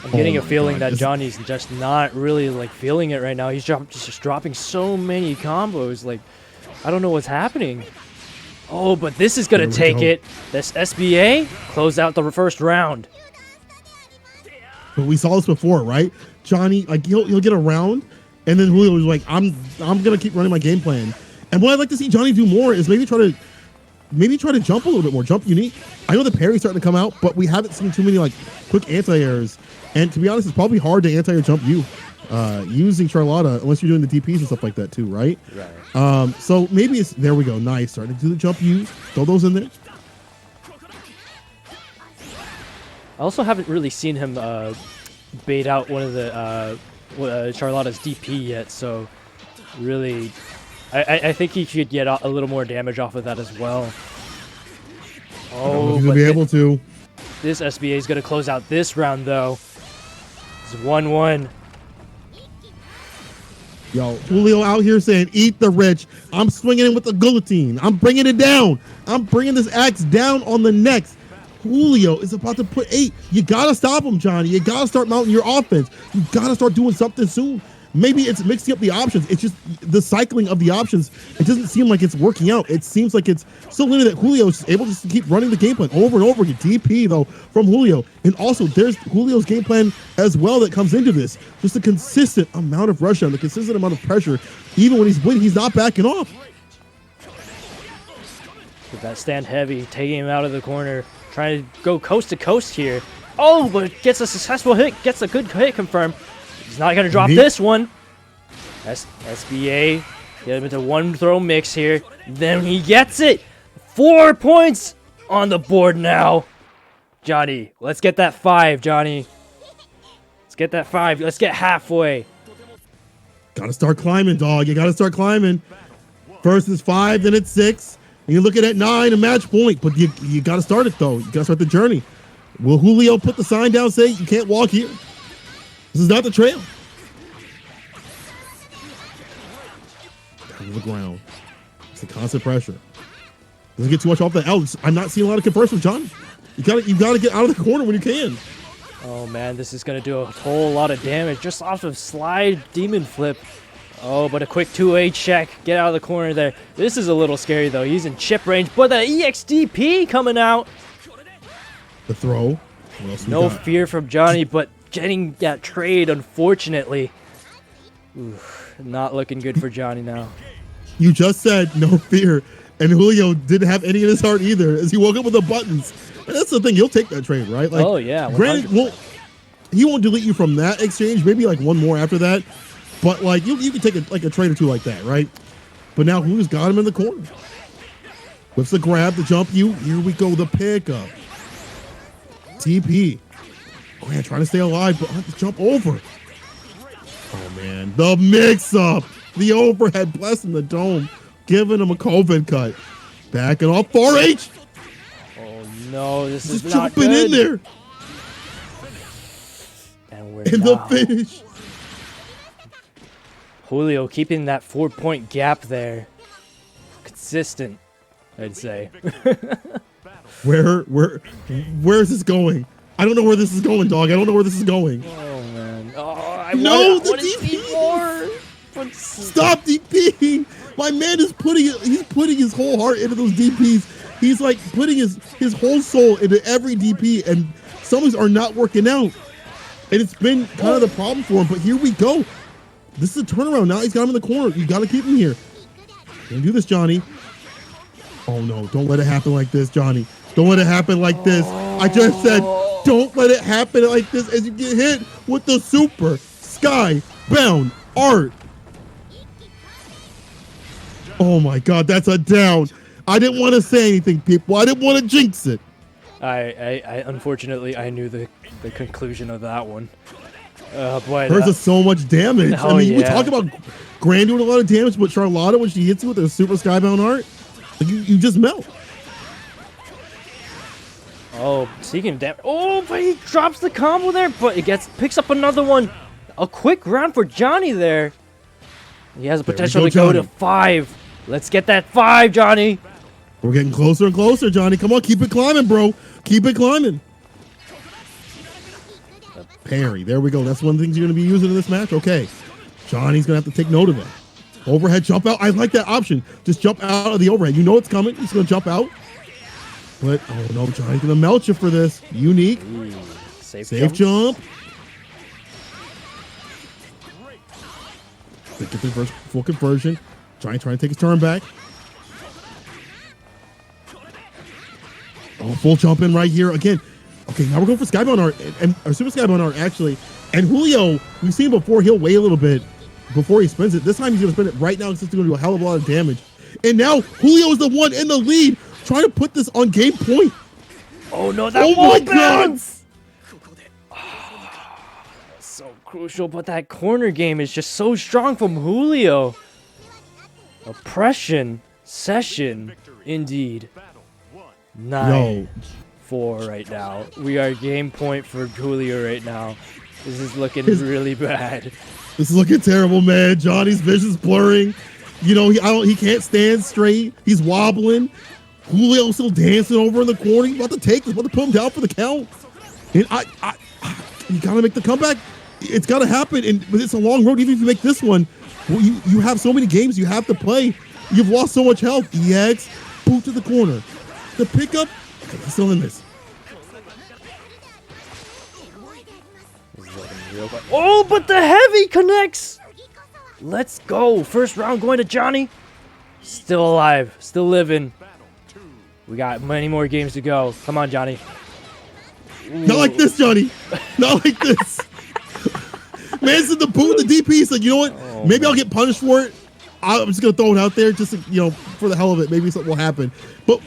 I'm getting a feeling that Johnny's just not really like feeling it right now. He's just dropping so many combos. Like, I don't know what's happening. Oh, but this is going to take it. This SBA closed out the first round. But we saw this before, right? Johny, like, he'll get a round, and then Julio was like, I'm going to keep running my game plan. And what I'd like to see Johny do more is maybe try to jump a little bit more, jump unique. I know the parry's starting to come out, but we haven't seen too many, like, quick anti-airs. And to be honest, it's probably hard to anti-air jump you using Charlotta, unless you're doing the DPs and stuff like that too, right? Right. So maybe it's, there we go, nice. Starting to do the jump use, throw those in there. I also haven't really seen him bait out one of the Charlotta's DP yet, so really, I think he should get a little more damage off of that as well. Oh, he's gonna be able to. This SBA is going to close out this round, though. It's 1-1. Yo, Julio out here saying, eat the rich. I'm swinging in with the guillotine. I'm bringing it down. I'm bringing this axe down on the necks. Julio is about to put 8. You got to stop him, Johny. You got to start mounting your offense. You got to start doing something soon. Maybe it's mixing up the options. It's just the cycling of the options. It doesn't seem like it's working out. It seems like it's so limited that Julio's able just to keep running the game plan over and over again. DP, though, from Julio. And also, there's Julio's game plan as well that comes into this. Just a consistent amount of rush down, the consistent amount of pressure. Even when he's winning, he's not backing off. With that stand heavy, taking him out of the corner, trying to go coast to coast here. Oh, but gets a successful hit, gets a good hit confirmed. He's not going to drop this one. SBA, get him into one throw mix here. Then he gets it. 4 points on the board now. Johny, let's get that 5, Johny. Let's get that 5. Let's get halfway. Got to start climbing, dog. You got to start climbing. First is 5, then it's 6. And you're looking at 9, a match point. But you got to start it, though. You got to start the journey. Will Julio put the sign down, say you can't walk here? This is not the trail. Down to the ground. It's the constant pressure. Doesn't get too much off the L. I'm not seeing a lot of converse from Johny. You gotta get out of the corner when you can. Oh man, this is gonna do a whole lot of damage just off of slide demon flip. Oh, but a quick 2A check. Get out of the corner there. This is a little scary though. He's in chip range, but the EXDP coming out. The throw. What else we No got? fear from Johny, but getting that trade, unfortunately. Oof, not looking good for Johny now. You just said no fear, and Julio didn't have any in his heart either as he woke up with the buttons. And that's the thing, he'll take that trade, right? Like, oh yeah, 100%. Granted, he won't delete you from that exchange, maybe like one more after that. But like you can take a trade or two like that, right? But now Julio's got him in the corner. Whips the grab, the jump you. Here we go, the pickup. TP. Oh man, trying to stay alive, but I have to jump over. Oh man, the mix-up. The overhead blessing the dome, giving him a COVID cut. Backing off 4H. Oh no, this Just is not jumping good. in there. And we're In the finish. Julio keeping that 4-point gap there. Consistent, I'd say. Where's this going? I don't know where this is going, dog. I don't know where this is going. Oh man. Oh, I No, want the to see more. Stop DPing. My man is putting his whole heart into those DPs. He's like putting his whole soul into every DP, and some of these are not working out. And it's been kind of the problem for him, but here we go. This is a turnaround. Now he's got him in the corner. You got to keep him here. Gonna do this, Johnny. Oh no, don't let it happen like this, Johnny. Don't let it happen like this. I just said, don't let it happen like this as you get hit with the super sky-bound art. Oh my God, that's a down. I didn't want to say anything, people. I didn't want to jinx it. I unfortunately I knew the conclusion of that one. But Hers does so much damage. Oh, I mean, we yeah. talk about Grand doing a lot of damage, but Charlotta, when she hits you with her super skybound art, like you just melt. Oh, seeking damage. Oh, but he drops the combo there, but it picks up another one. A quick round for Johnny there. He has a potential to go to 5. Let's get that 5, Johnny. We're getting closer and closer, Johnny. Come on, keep it climbing, bro. Keep it climbing. Parry. There we go. That's one of the things you're going to be using in this match. Okay. Johnny's going to have to take note of that. Overhead jump out. I like that option. Just jump out of the overhead. You know it's coming. He's going to jump out. But, oh no, Johnny's going to melt you for this. Unique. Ooh, safe jump. Get the full conversion. Johnny trying to take his turn back. Oh, full jump in right here again. Okay, now we're going for Skybound Art and Super Skybound Art actually. And Julio, we've seen before, he'll wait a little bit before he spins it. This time he's going to spin it right now because it's going to do a hell of a lot of damage. And now Julio is the one in the lead, trying to put this on game point. Oh no, that my God! So crucial, but that corner game is just so strong from Julio. Oppression session, indeed. 9-4 right now. We are game point for Julio right now. This is looking really bad. This is looking terrible, man. Johnny's vision's blurring. You know, he can't stand straight. He's wobbling. Julio's still dancing over in the corner. He's about to take this, about to put him down for the count. And you gotta make the comeback. It's gotta happen. But it's a long road. Even if you make this one, well, you have so many games you have to play. You've lost so much health. EX, boot to the corner. The pickup, okay, he's still in this. Oh, but the heavy connects. Let's go. First round going to Johnny. Still alive, still living. We got many more games to go. Come on, Johnny. Ooh. Not like this, Johnny. Not like this. Man's in the boot with the DP. He's like, you know what? Maybe I'll get punished for it. I'm just going to throw it out there just to, for the hell of it. Maybe something will happen. But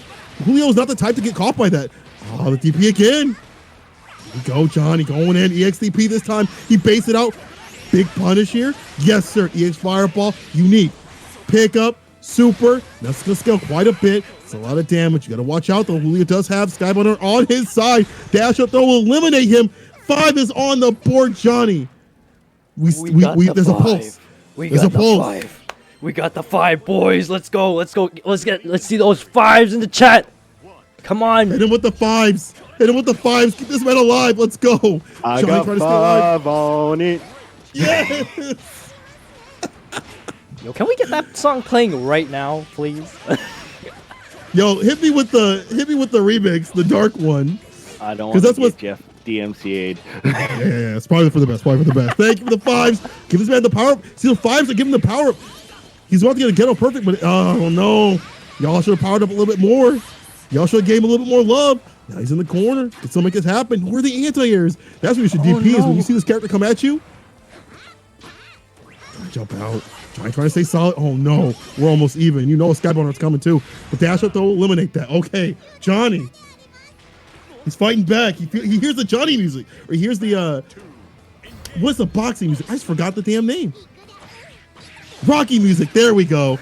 Julio's not the type to get caught by that. Oh, the DP again. Here we go, Johnny going in. EXDP this time. He baits it out. Big punish here. Yes, sir. EX Fireball. Unique. Pick up. Super. That's going to scale quite a bit. It's a lot of damage. You got to watch out, though. Julio does have Skybound on his side. Dash up, though, will eliminate him. 5 is on the board, Johnny. There's a pulse. There's a pulse. We got the 5, boys. Let's go. Let's see those 5s in the chat. Come on. Hit him with the 5s. Hit him with the 5s. Keep this man alive. Let's go. I Johnny got trying to stay alive. 5 on it. Yes. Yo, can we get that song playing right now, please? Yo, hit me with the remix, the dark one. I don't want to get Jeff DMCA'd. Yeah, it's probably for the best. Thank you for the 5s. Give this man the power up. See the 5s that give him the power up. He's about to get a ghetto perfect, but oh no. Y'all should have powered up a little bit more. Y'all should have gave him a little bit more love. Now he's in the corner. Can someone make this happen? Who are the anti-airs? That's what you should DP is when you see this character come at you. Jump out. Trying to stay solid. Oh no. We're almost even. You know a Skybounder's coming too. But dash up though, eliminate that. Okay. Johnny. He's fighting back. He hears the Johnny music, or he hears the what's the boxing music? I just forgot the damn name. Rocky music. There we go.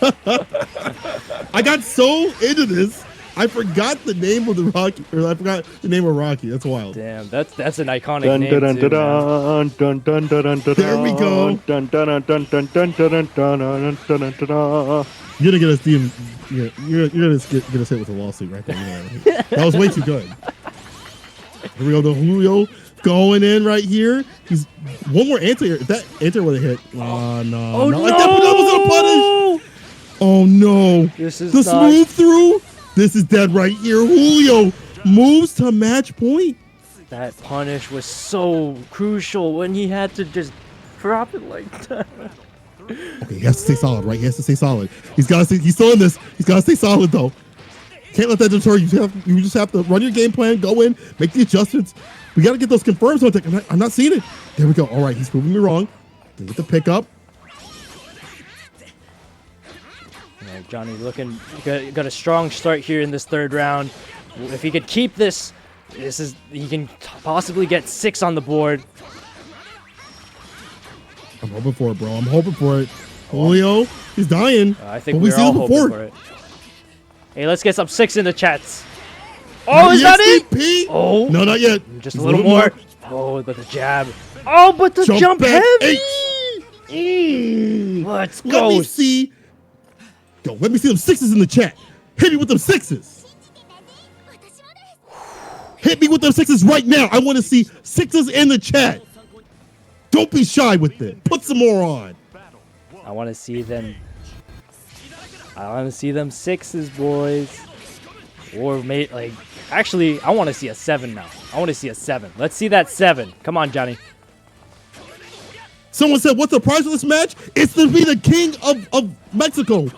I got so into this, I forgot the name of the Rocky, or I forgot the name of Rocky. That's wild. Damn, that's an iconic name too, man. There we go. You're gonna get us you're gonna get us hit with a lawsuit right there. You know. That was way too good. Here we go, the Julio going in right here. He's one more anti. If that anti would have hit, no. Oh no! Like that was gonna punish. Oh no! This is the smooth through. This is dead right here. Julio moves to match point. That punish was so crucial when he had to just drop it like that. Okay, he has to stay solid, right? He has to stay solid. He's still in this. He's got to stay solid, though. Can't let that deter you. You just have to run your game plan, go in, make the adjustments. We got to get those confirms on tech. I'm not seeing it. There we go. All right, he's proving me wrong. Get the pickup. Yeah, Johnny got a strong start here in this third round. If he could keep this, he can possibly get 6 on the board. I'm hoping for it, bro. I'm hoping for it. Julio, he's dying. I think we're all hoping for it. Hey, let's get some 6 in the chats. Oh, is that it? Oh, no, not yet. Just a little more. Oh, but the jab. Oh, but the jump heavy. Let's go. Let me see. Yo, let me see them 6s in the chat. Hit me with them 6s. Hit me with them 6s right now. I want to see 6s in the chat. Don't be shy with it. Put some more on. I want to see them. I want to see them 6s, boys. Or actually, I want to see a 7 now. I want to see a 7. Let's see that 7. Come on, Johnny. Someone said, "What's the prize for this match? It's to be the king of Mexico."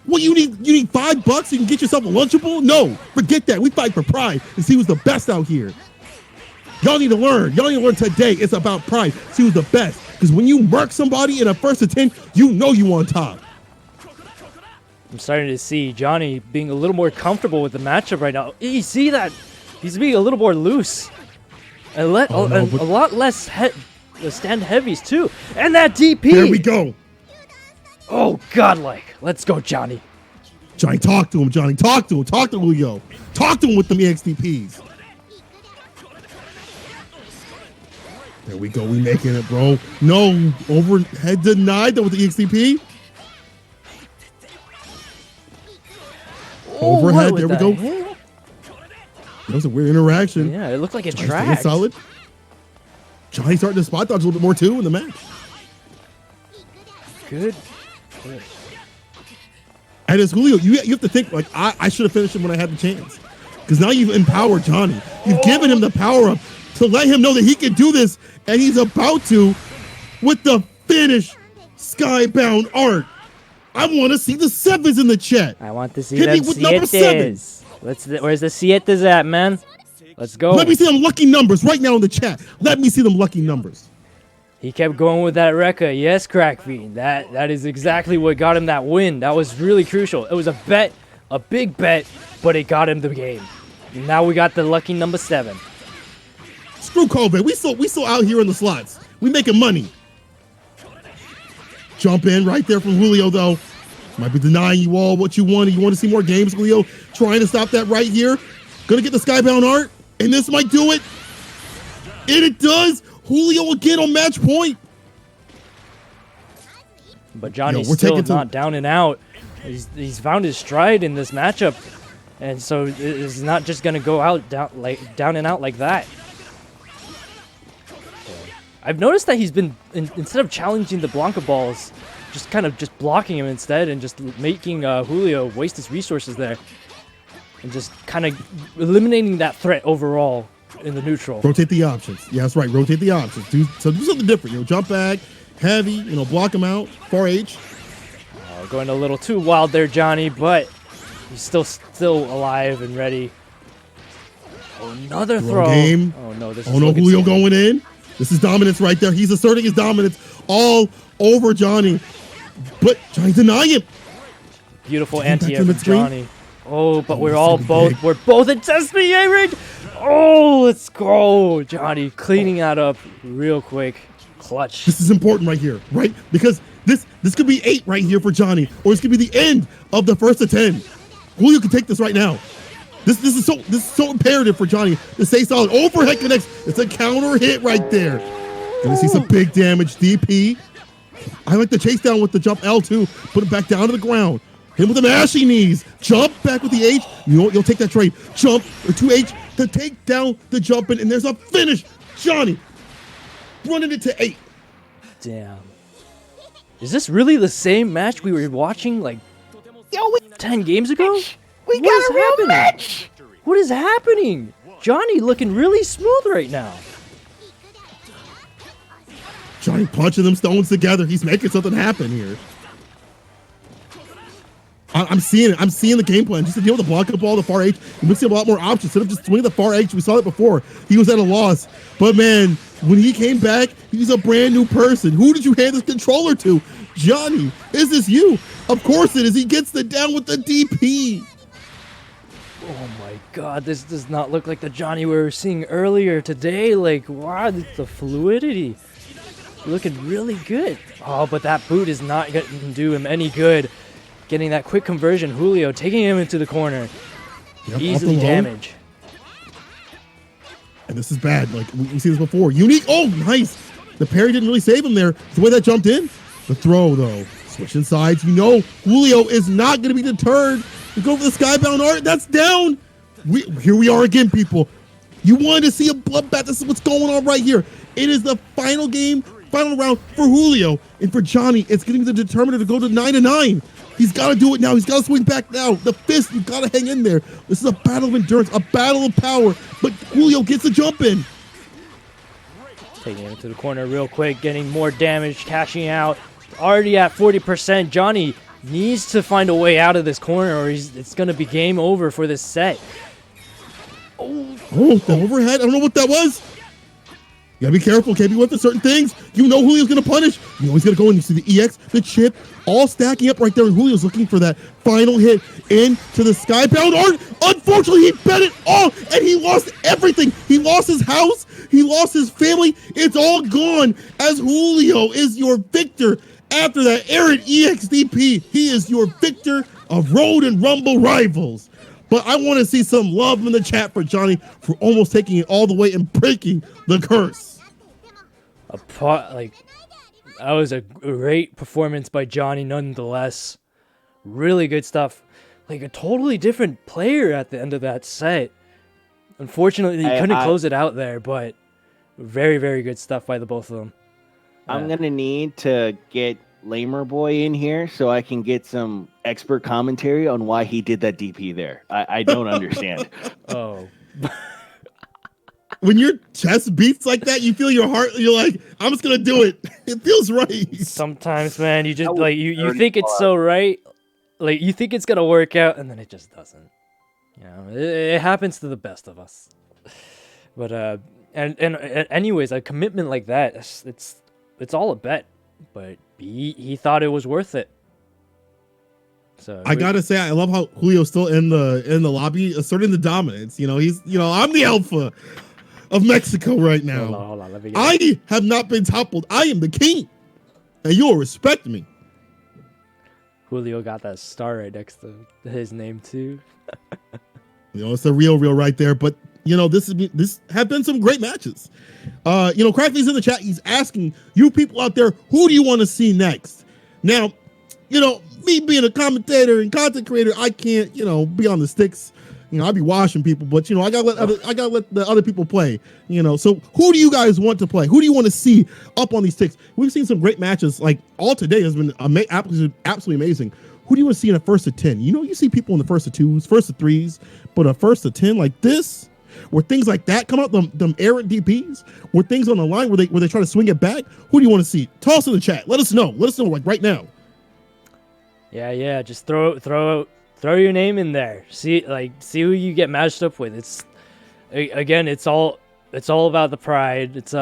What you need? You need $5 so you can get yourself a Lunchable? No, forget that. We fight for pride and see who's the best out here. Y'all need to learn. Y'all need to learn today. It's about pride. See who's the best. Because when you murk somebody in a 1st to 10, you know you on top. I'm starting to see Johnny being a little more comfortable with the matchup right now. You see that? He's being a little more loose. And a lot less stand heavies, too. And that DP. There we go. Oh, godlike. Let's go, Johnny. Johnny, talk to him, Johnny. Talk to him. Talk to Julio. Talk to him with them EXDPs. There we go. We making it, bro. No, overhead denied with the EXDP. Oh, overhead. There we go. That was a weird interaction. Yeah, it looked like it Johnny's dragged. Solid. Johnny starting to spot dodge a little bit more too in the match. Good. And as Julio, you have to think like I should have finished him when I had the chance. Because now you've empowered Johnny. You've given him the power up to let him know that he can do this, and he's about to with the finish skybound art. I want to see the 7s in the chat. I want to see Hit them me with number 7. Where's the sietes at, man? Let's go. Let me see them lucky numbers right now in the chat. Let me see them lucky numbers. He kept going with that Rekka. Yes, Crack Fiend. That is exactly what got him that win. That was really crucial. It was a bet, a big bet, but it got him the game. Now we got the lucky number 7. Screw COVID. We still out here in the slots. We making money. Jump in right there from Julio, though. Might be denying you all what you wanted. You want to see more games, Julio? Trying to stop that right here. Gonna get the skybound art, and this might do it. And it does. Julio again on match point. But Johnny's still not down and out. He's found his stride in this matchup, and so it's not just gonna go out down and out like that. I've noticed that he's been instead of challenging the Blanca balls, just kind of blocking him instead, and just making Julio waste his resources there, and just kind of eliminating that threat overall in the neutral. Rotate the options. Yeah, that's right. Rotate the options. Do something different. Jump back, heavy. Block him out. 4H. Going a little too wild there, Johnny, but he's still alive and ready. Oh, another throw. Game. Oh no, Julio going in. This is dominance right there. He's asserting his dominance all over Johnny, but Johnny's denying it. Beautiful anti-air from Johnny. Oh, but we're both in Sesame ring. Oh, let's go. Johnny cleaning that up real quick. Clutch. This is important right here, right? Because this could be 8 right here for Johnny, or this could be the end of the first of 10. Julio can take this right now. This is so imperative for Johnny to stay solid. Overhead connects. It's a counter hit right there. Gonna see some big damage. DP. I like the chase down with the jump L2. Put it back down to the ground. Hit him with the mashing knees. Jump back with the H. You'll take that trade. Jump or 2H to take down the jumping, and there's a finish. Johnny running it to 8. Damn. Is this really the same match we were watching like 10 games ago? We got a real match. What is happening? Johnny looking really smooth right now. Johnny punching them stones together. He's making something happen here. I'm seeing it. I'm seeing the game plan. Just to deal with the block up ball, the far H. You must see a lot more options. Instead of just swinging the far H, we saw it before. He was at a loss. But man, when he came back, he's a brand new person. Who did you hand this controller to? Johnny, is this you? Of course it is. He gets the down with the DP. Oh my god, this does not look like the Johnny we were seeing earlier today. Like, wow, the fluidity. Looking really good. Oh, but that boot is not going to do him any good. Getting that quick conversion. Julio taking him into the corner. Yep, Easily damage. And this is bad. Like, we've seen this before. Unique. Oh, nice. The parry didn't really save him there. The way that jumped in. The throw, though. Switching sides. You know Julio is not going to be deterred. We go for the skybound art. That's down. Here we are again, people. You wanted to see a bloodbath. This is what's going on right here. It is the final game, final round for Julio. And for Johnny, it's going to be the determiner to go to 9-9. He's got to do it now. He's got to swing back now. The fist, you got to hang in there. This is a battle of endurance, a battle of power. But Julio gets the jump in. Taking him to the corner real quick, getting more damage, cashing out. Already at 40%. Johnny needs to find a way out of this corner or it's going to be game over for this set. Oh, the overhead. I don't know what that was. You gotta be careful. Can't be whipping certain things. You know Julio's gonna punish. You know he's gonna go in. You see the EX, the chip, all stacking up right there. And Julio's looking for that final hit into the skybound art. Unfortunately, he bet it all and he lost everything. He lost his house. He lost his family. It's all gone as Julio is your victor after that errant EXDP. He is your victor of Ronin Rumble Rivals. But I want to see some love in the chat for Johnny for almost taking it all the way and breaking the curse. That was a great performance by Johnny nonetheless. Really good stuff. Like a totally different player at the end of that set. Unfortunately, he couldn't close it out there, but very, very good stuff by the both of them. I'm going to need to get Lamer Boy in here so I can get some expert commentary on why he did that DP there. I don't understand. Oh. When your chest beats like that, you feel your heart, you're like, I'm just going to do it. It feels right. Sometimes, man, you just like, you think it's so right. Like, you think it's going to work out, and then it just doesn't. You know, it happens to the best of us. But, and anyways, a commitment like that, it's all a bet. But he thought it was worth it. So I gotta say, I love how Julio's still in the lobby asserting the dominance. You know, I'm the alpha of Mexico right now. Hold on, let me I have not been toppled. I am the king, and you'll respect me. Julio got that star right next to his name too. You know, it's the real right there. But you know, this have been some great matches. You know, Crackley's in the chat. He's asking you people out there, who do you want to see next? Now, you know, me being a commentator and content creator, I can't, you know, be on the sticks. You know, I'll be washing people, but you know, I gotta let the other people play. You know, so who do you guys want to play? Who do you want to see up on these sticks? We've seen some great matches. Like all today has been absolutely amazing. Who do you want to see in a first to 10? You know, you see people in the first to 2s, first to 3s, but a first to 10 like this, where things like that come out, them errant DPs, where things on the line where they try to swing it back. Who do you want to see? Toss in the chat. Let us know. Like right now. Yeah. Just throw your name in there. See who you get matched up with. It's all about the pride. It's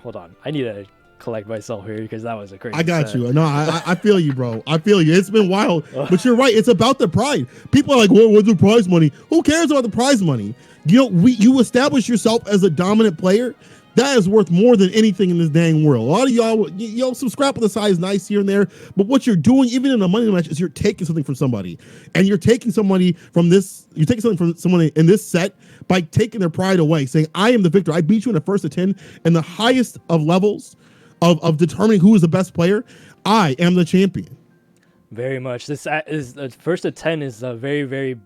hold on. I need to collect myself here because that was a crazy. I got set. you. No, I feel you, bro. I feel you. It's been wild, but you're right. It's about the pride. People are like, "Well, what's the prize money?" Who cares about the prize money? You establish yourself as a dominant player. That is worth more than anything in this dang world. A lot of y'all, some scrap on the side is nice here and there, but what you're doing, even in a money match, is you're taking something from somebody, and you're taking somebody from this. You're taking something from someone in this set by taking their pride away, saying, "I am the victor. I beat you in the first of 10, and the highest of levels of determining who is the best player. I am the champion." Very much. This is the first of 10 is a very, very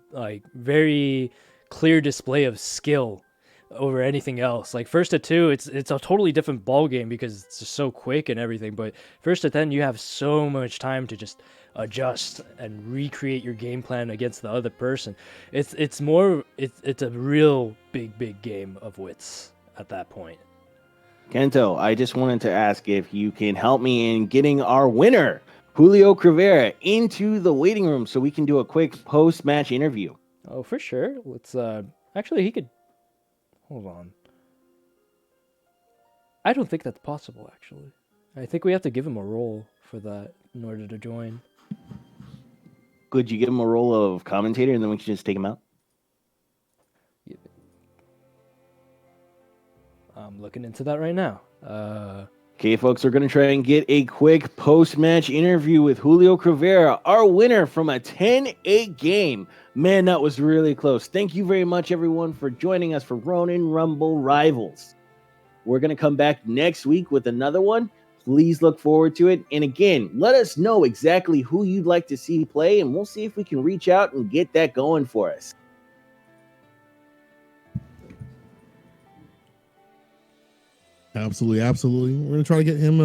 very clear display of skill over anything else. Like first to 2, it's a totally different ball game because it's just so quick and everything. But first to 10, you have so much time to just adjust and recreate your game plan against the other person. It's a real big game of wits at that point. Kento, I just wanted to ask if you can help me in getting our winner, JulioCRivera, into the waiting room so we can do a quick post-match interview. Oh, for sure. Let's actually he could hold on. I don't think that's possible actually. I think we have to give him a role for that in order to join. Could you give him a role of commentator and then we can just take him out? I'm looking into that right now. Okay, folks, we're going to try and get a quick post-match interview with JulioCRivera, our winner from a 10-8 game. Man, that was really close. Thank you very much, everyone, for joining us for Ronin Rumble Rivals. We're going to come back next week with another one. Please look forward to it. And again, let us know exactly who you'd like to see play, and we'll see if we can reach out and get that going for us. Absolutely. We're gonna try to get him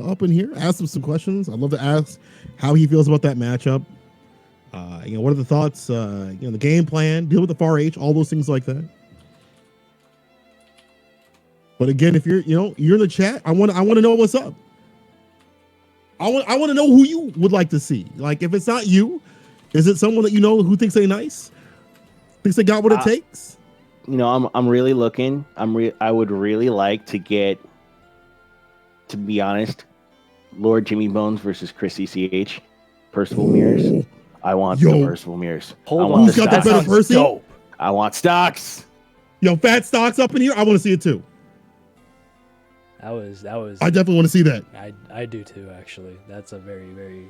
up in here, ask him some questions. I'd love to ask how he feels about that matchup. What are the thoughts? The game plan, deal with the far H, all those things like that. But again, if you're in the chat, I want to know what's up. I want to know who you would like to see. Like, if it's not you, is it someone that you know who thinks they nice, thinks they got what it takes? I'm really looking. I would really like to get, to be honest, Lord Jimmy Bones versus Chris ECH. Percival Mears. I want the Percival Mears. Hold on. Who's got the better person? Dope. I want Stocks. Fat Stocks up in here. I want to see it too. That was. I definitely want to see that. I do too. Actually, that's a very, very.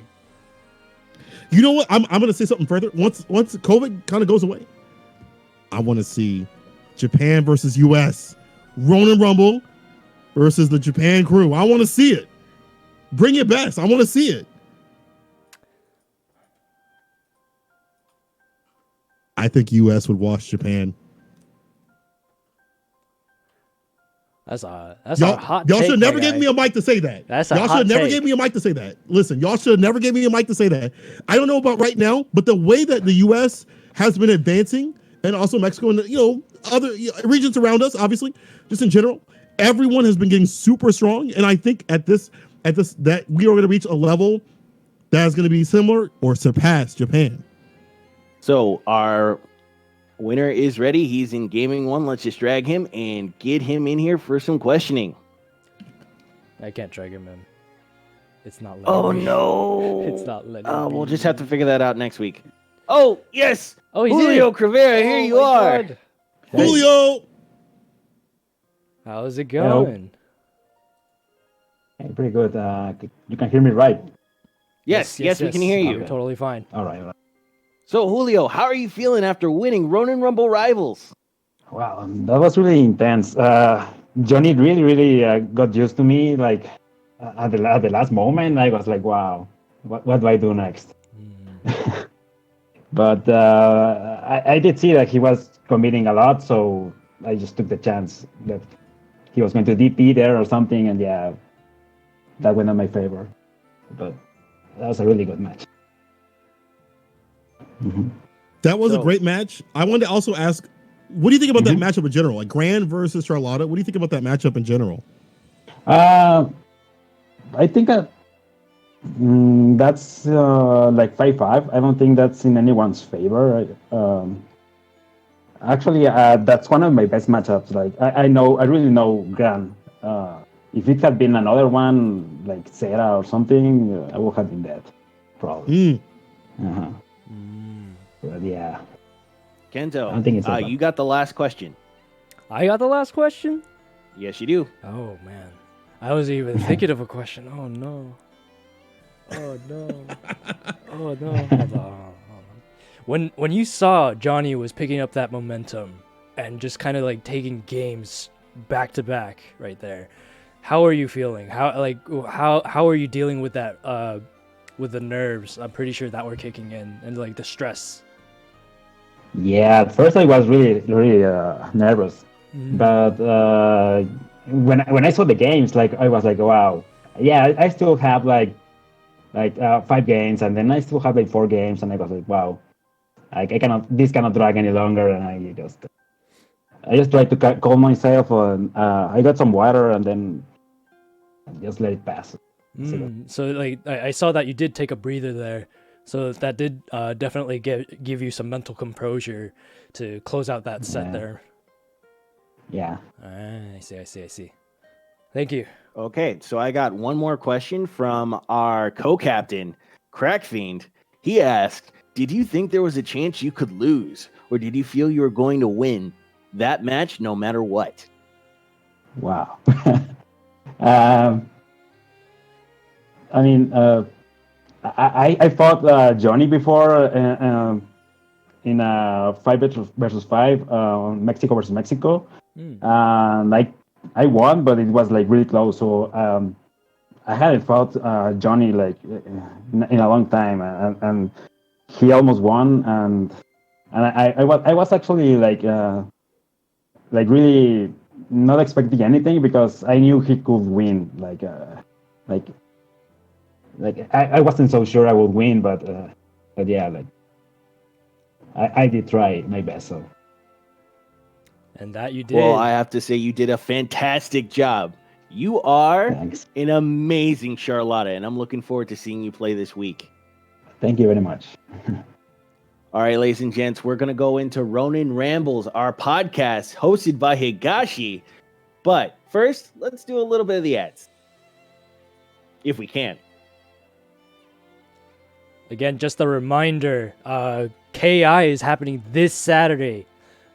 You know what? I'm going to say something further. Once COVID kind of goes away, I want to see Japan versus US, Ronin Rumble versus the Japan crew. I want to see it. Bring your best. I want to see it. I think US would wash Japan. That's a hot y'all take. Y'all should never give me a mic to say that. Y'all should never give me a mic to say that. Listen, y'all should never give me a mic to say that. I don't know about right now, but the way that the US has been advancing, and also Mexico and other regions around us, obviously, just in general, everyone has been getting super strong. And I think at this that we are going to reach a level that's going to be similar or surpass Japan. So our winner is ready. He's in Gaming 1. Let's just drag him and get him in here for some questioning. I can't drag him in. It's not letting me. No. It's not letting me. We'll just have to figure that out next week. Oh, yes. Oh, he's JulioCRivera, here you are. God. Julio. How's it going? Hey, pretty good. You can hear me right? Yes, we can hear you. Okay. Totally fine. All right. So, Julio, how are you feeling after winning Ronin Rumble Rivals? Wow, that was really intense. Johny really got used to me. Like at the last moment, I was like, wow, what do I do next? But I did see that he was committing a lot, so I just took the chance that he was going to DP there or something, and yeah, that went in my favor. But that was a really good match. Mm-hmm. That was a great match. I wanted to also ask, what do you think about that matchup in general? Like Grand versus Charlotta, what do you think about that matchup in general? I think that that's like 5-5. I don't think that's in anyone's favor. Actually, that's one of my best matchups. Like I really know Gran if it had been another one like Zera or something, I would have been dead, probably. Uh-huh. But yeah, Kento, I don't think it's that bad. you got the last question. I got the last question? Yes, you do. Oh, man. I wasn't even thinking of a question. Oh, no. Oh, no. Oh, no. Hold on. When you saw Johny was picking up that momentum and just kind of like taking games back to back right there, how are you feeling? How are you dealing with that with the nerves? I'm pretty sure that were kicking in and like the stress. Yeah, at first I was really nervous, but when I saw the games, like I was like, wow, yeah, I still have like 5 games, and then I still have like 4 games, and I was like, wow, like this cannot drag any longer, and I just tried to calm myself, and I got some water, and then just let it pass. So like I saw that you did take a breather there, so that did definitely give you some mental composure to close out that set there. Yeah. I see. Thank you. Okay, so I got one more question from our co-captain, Crackfiend. He asked, did you think there was a chance you could lose, or did you feel you were going to win that match no matter what? Wow. I mean, I fought Johny before in a 5 versus 5, Mexico versus Mexico. Like I won, but it was like really close. So I hadn't fought Johny like in a long time, and he almost won. And I was actually like really not expecting anything because I knew he could win. I wasn't so sure I would win, but yeah, like I did try my best. So. And that you did. Well, I have to say you did a fantastic job. You are an amazing Charlotta, and I'm looking forward to seeing you play this week. Thank you very much. All right, ladies and gents, we're going to go into Ronin Rambles, our podcast hosted by Higashi. But first, let's do a little bit of the ads. If we can. Again, just a reminder, KI is happening this Saturday,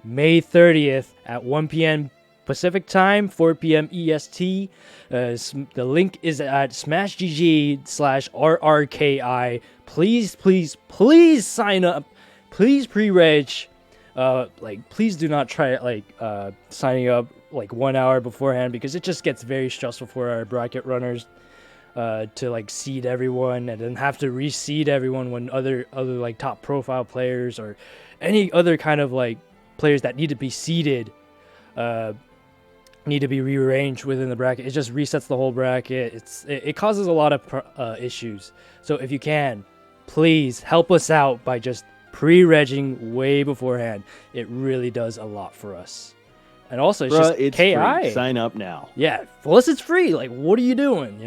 May 30th at 1 p.m. Pacific Time, 4 p.m. EST. The link is at smashgg/RRKI. Please sign up. Please pre-reg. Please do not try signing up 1 hour beforehand, because it just gets very stressful for our bracket runners to seed everyone and then have to reseed everyone when other top profile players or any other kind of players that need to be seeded need to be rearranged within the bracket. It just resets the whole bracket. It causes a lot of issues. So if you can, please help us out by just pre-regging way beforehand. It really does a lot for us. And also, it's KI. Free. Sign up now. Yeah, plus it's free. What are you doing?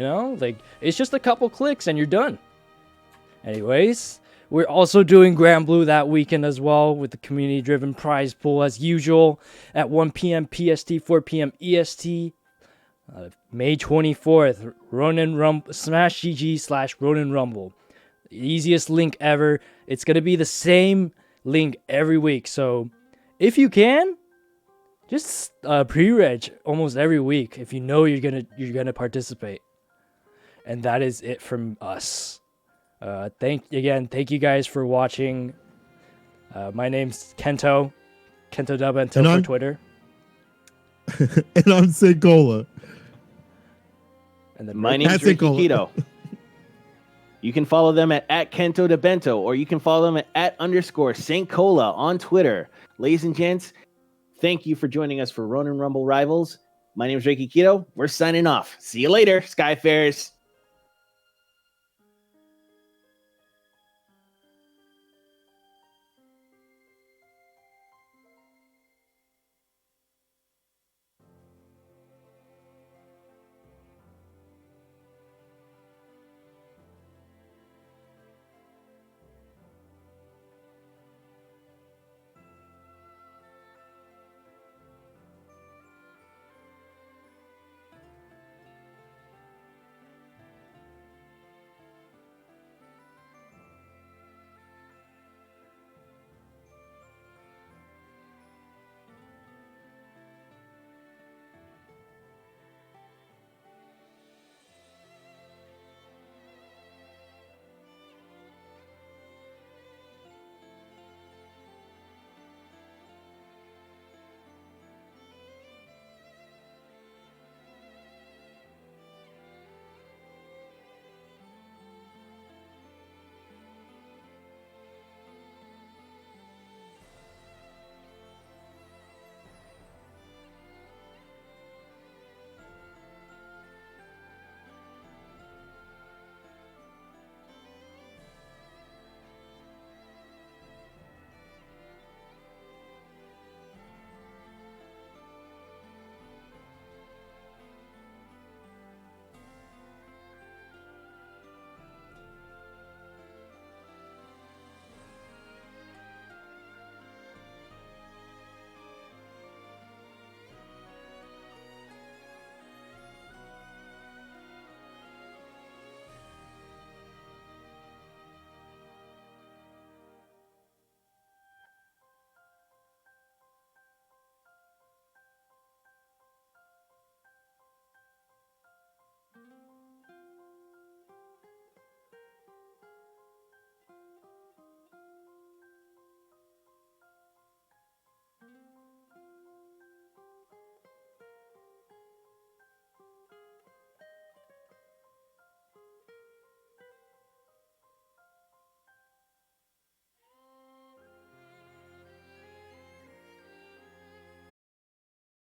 It's just a couple clicks and you're done. Anyways, we're also doing Grand Blue that weekend as well with the community-driven prize pool as usual at 1 p.m. PST, 4 p.m. EST. May 24th, Ronin Rumble, smashgg/Ronin Rumble. The easiest link ever. It's going to be the same link every week. So if you can, just pre-reg almost every week if you know you're gonna participate. And that is it from us. Thank you guys for watching. My name's Kento Dubento for Twitter. And I'm Sinkola. And then my name's Ricky Keto. You can follow them at Kento Dubento, or you can follow them at _Saintcola on Twitter. Ladies and gents, thank you for joining us for Ronin Rumble Rivals. My name is Ricky Keto. We're signing off. See you later, Skyfarers.